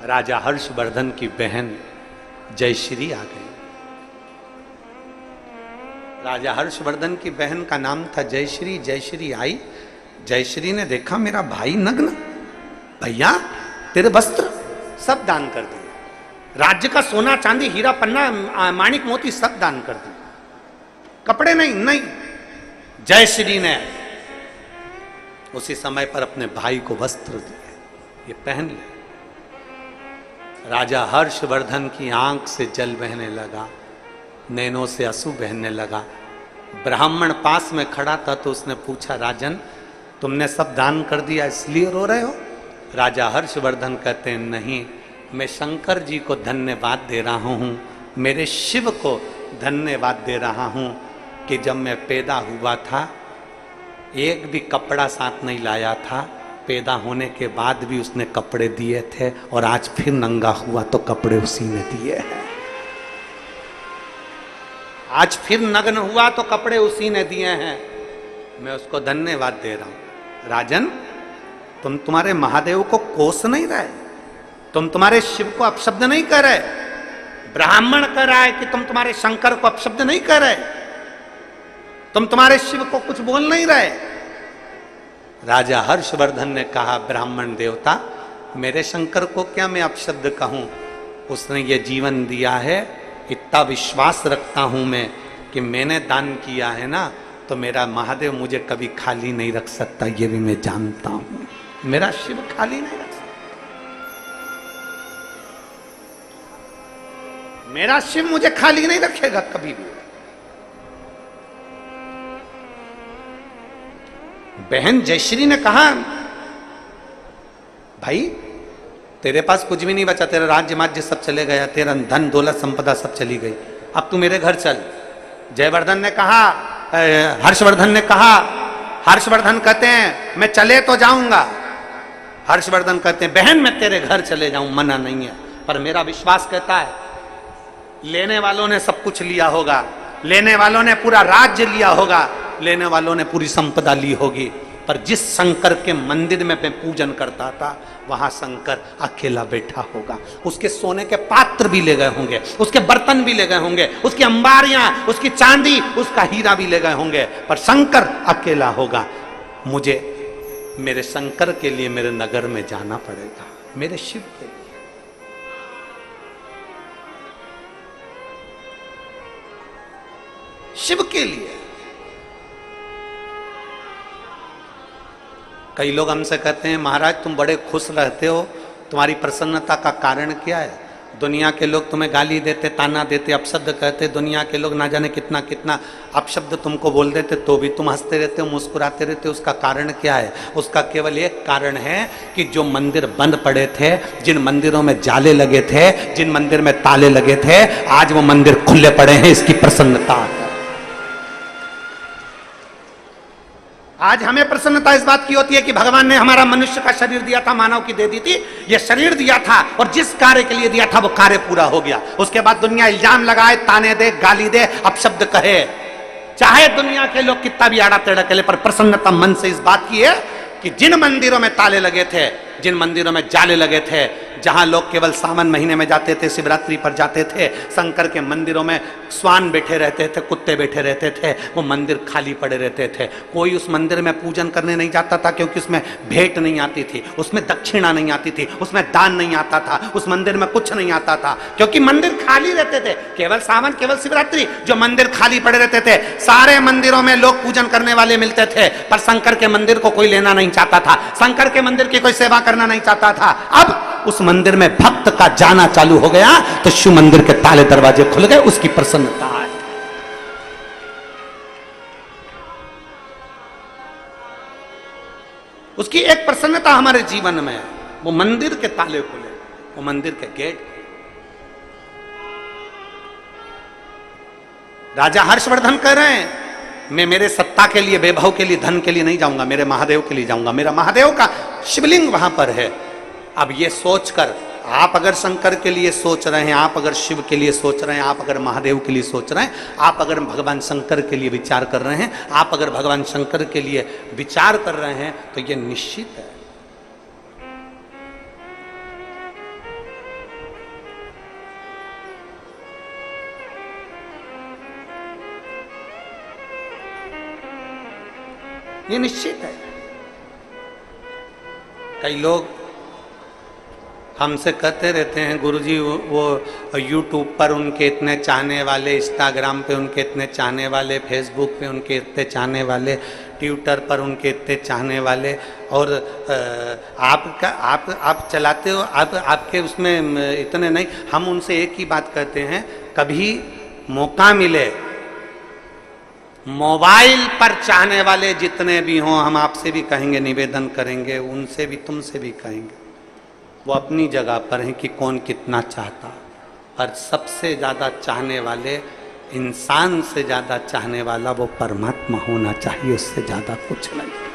राजा हर्षवर्धन की बहन जयश्री आ गई। राजा हर्षवर्धन की बहन का नाम था जयश्री। जयश्री आई, जयश्री ने देखा मेरा भाई नग्न, भैया तेरे वस्त्र सब दान कर दिए, राज्य का सोना चांदी हीरा पन्ना माणिक मोती सब दान कर दिए, कपड़े नहीं। नहीं, जयश्री ने उसी समय पर अपने भाई को वस्त्र दिए, ये पहन ले। राजा हर्षवर्धन की आंख से जल बहने लगा, नैनों से आंसू बहने लगा। ब्राह्मण पास में खड़ा था तो उसने पूछा, राजन तुमने सब दान कर दिया इसलिए रो रहे हो? राजा हर्षवर्धन कहते हैं, नहीं, मैं शंकर जी को धन्यवाद दे रहा हूँ, मेरे शिव को धन्यवाद दे रहा हूँ कि जब मैं पैदा हुआ था एक भी कपड़ा साथ नहीं लाया था, पैदा होने के बाद भी उसने कपड़े दिए थे, और आज फिर नंगा हुआ तो कपड़े उसी ने दिए हैं। आज फिर नग्न हुआ तो कपड़े उसी ने दिए हैं, मैं उसको धन्यवाद दे रहा हूं। राजन तुम्हारे महादेव को कोस नहीं रहे, तुम तुम्हारे शिव को अपशब्द नहीं कर रहे। ब्राह्मण कह रहा है कि तुम तुम्हारे शंकर को अपशब्द नहीं कर रहे, तुम तुम्हारे शिव को कुछ बोल नहीं रहे। राजा हर्षवर्धन ने कहा, ब्राह्मण देवता मेरे शंकर को क्या मैं अपशब्द कहूं, उसने ये जीवन दिया है, इतना विश्वास रखता हूं मैं कि मैंने दान किया है ना, तो मेरा महादेव मुझे कभी खाली नहीं रख सकता, ये भी मैं जानता हूं। मेरा शिव खाली नहीं रख सकता, मेरा शिव मुझे खाली नहीं रखेगा कभी भी। बहन जयश्री ने कहा, भाई तेरे पास कुछ भी नहीं बचा, तेरा राज्य माज्य सब चले गया, तेरा धन दौलत संपदा सब चली गई, अब तू मेरे घर चल। जयवर्धन ने कहा, हर्षवर्धन ने कहा, हर्षवर्धन कहते हैं मैं चले तो जाऊंगा। हर्षवर्धन कहते हैं बहन मैं तेरे घर चले जाऊं, मना नहीं है, पर मेरा विश्वास कहता है लेने वालों ने सब कुछ लिया होगा, लेने वालों ने पूरा राज्य लिया होगा, लेने वालों ने पूरी संपदा ली होगी, पर जिस शंकर के मंदिर में मैं पूजन करता था वहां शंकर अकेला बैठा होगा। उसके सोने के पात्र भी ले गए होंगे, उसके बर्तन भी ले गए होंगे, उसकी अंबारियां, उसकी चांदी, उसका हीरा भी ले गए होंगे, पर शंकर अकेला होगा। मुझे मेरे शंकर के लिए मेरे नगर में जाना पड़ेगा, मेरे शिव के लिए। शिव के लिए। कई लोग हमसे कहते हैं महाराज तुम बड़े खुश रहते हो, तुम्हारी प्रसन्नता का कारण क्या है? दुनिया के लोग तुम्हें गाली देते, ताना देते, अपशब्द कहते, दुनिया के लोग ना जाने कितना कितना अपशब्द तुमको बोल देते, तो भी तुम हंसते रहते हो, मुस्कुराते रहते हो। उसका कारण क्या है? उसका केवल एक कारण है कि जो मंदिर बंद पड़े थे, जिन मंदिरों में जाले लगे थे, जिन मंदिर में ताले लगे थे, आज वो मंदिर खुले पड़े हैं, इसकी प्रसन्नता है। आज हमें प्रसन्नता इस बात की होती है कि भगवान ने हमारा मनुष्य का शरीर दिया था, मानव की दे दी थी, ये शरीर दिया था और जिस कार्य के लिए दिया था वो कार्य पूरा हो गया। उसके बाद दुनिया इल्जाम लगाए, ताने दे, गाली दे, अपशब्द कहे, चाहे दुनिया के लोग कितना भी आड़ा टेढ़ा करे, पर प्रसन्नता मन से इस बात की है कि जिन मंदिरों में ताले लगे थे, जिन मंदिरों में जाले लगे थे, जहां लोग केवल सावन महीने में जाते थे, शिवरात्रि पर जाते थे, शंकर के मंदिरों में स्वान बैठे रहते थे, कुत्ते बैठे रहते थे, वो मंदिर खाली पड़े रहते थे। कोई उस मंदिर में पूजन करने नहीं जाता था, क्योंकि उसमें भेंट नहीं आती थी, उसमें दक्षिणा नहीं आती थी, उसमें दान नहीं आता था, उस मंदिर में कुछ नहीं आता था, क्योंकि मंदिर खाली रहते थे। केवल सावन, केवल शिवरात्रि, जो मंदिर खाली पड़े रहते थे, सारे मंदिरों में लोग पूजन करने वाले मिलते थे, पर शंकर के मंदिर को कोई लेना नहीं चाहता था, शंकर के मंदिर की कोई सेवा करना नहीं चाहता था। अब उस मंदिर में भक्त का जाना चालू हो गया तो शिव मंदिर के ताले दरवाजे खुल गए, उसकी प्रसन्नता है। उसकी एक प्रसन्नता हमारे जीवन में है, वो मंदिर के ताले खुले, वो मंदिर के गेट। राजा हर्षवर्धन कह रहे हैं मैं मेरे सत्ता के लिए, वैभव के लिए, धन के लिए नहीं जाऊंगा, मेरे महादेव के लिए जाऊंगा, मेरा महादेव का शिवलिंग वहां पर है। अब ये सोचकर आप अगर शंकर के लिए सोच रहे हैं, आप अगर शिव के लिए सोच रहे हैं, आप अगर महादेव के लिए सोच रहे हैं, आप अगर भगवान शंकर के लिए विचार कर रहे हैं, आप अगर भगवान शंकर के लिए विचार कर रहे हैं, तो ये निश्चित है ये निश्चित है। कई लोग हमसे कहते रहते हैं गुरुजी वो यूट्यूब पर उनके इतने चाहने वाले, इंस्टाग्राम पे उनके इतने चाहने वाले, फेसबुक पे उनके इतने चाहने वाले, ट्विटर पर उनके इतने चाहने वाले, और आप चलाते हो, आपके उसमें इतने नहीं। हम उनसे एक ही बात कहते हैं, कभी मौका मिले मोबाइल पर चाहने वाले जितने भी हों, हम आपसे भी कहेंगे, निवेदन करेंगे, उनसे भी, तुमसे भी कहेंगे, वो अपनी जगह पर हैं कि कौन कितना चाहता, पर सबसे ज़्यादा चाहने वाले, इंसान से ज़्यादा चाहने वाला वो परमात्मा होना चाहिए, उससे ज़्यादा कुछ नहीं।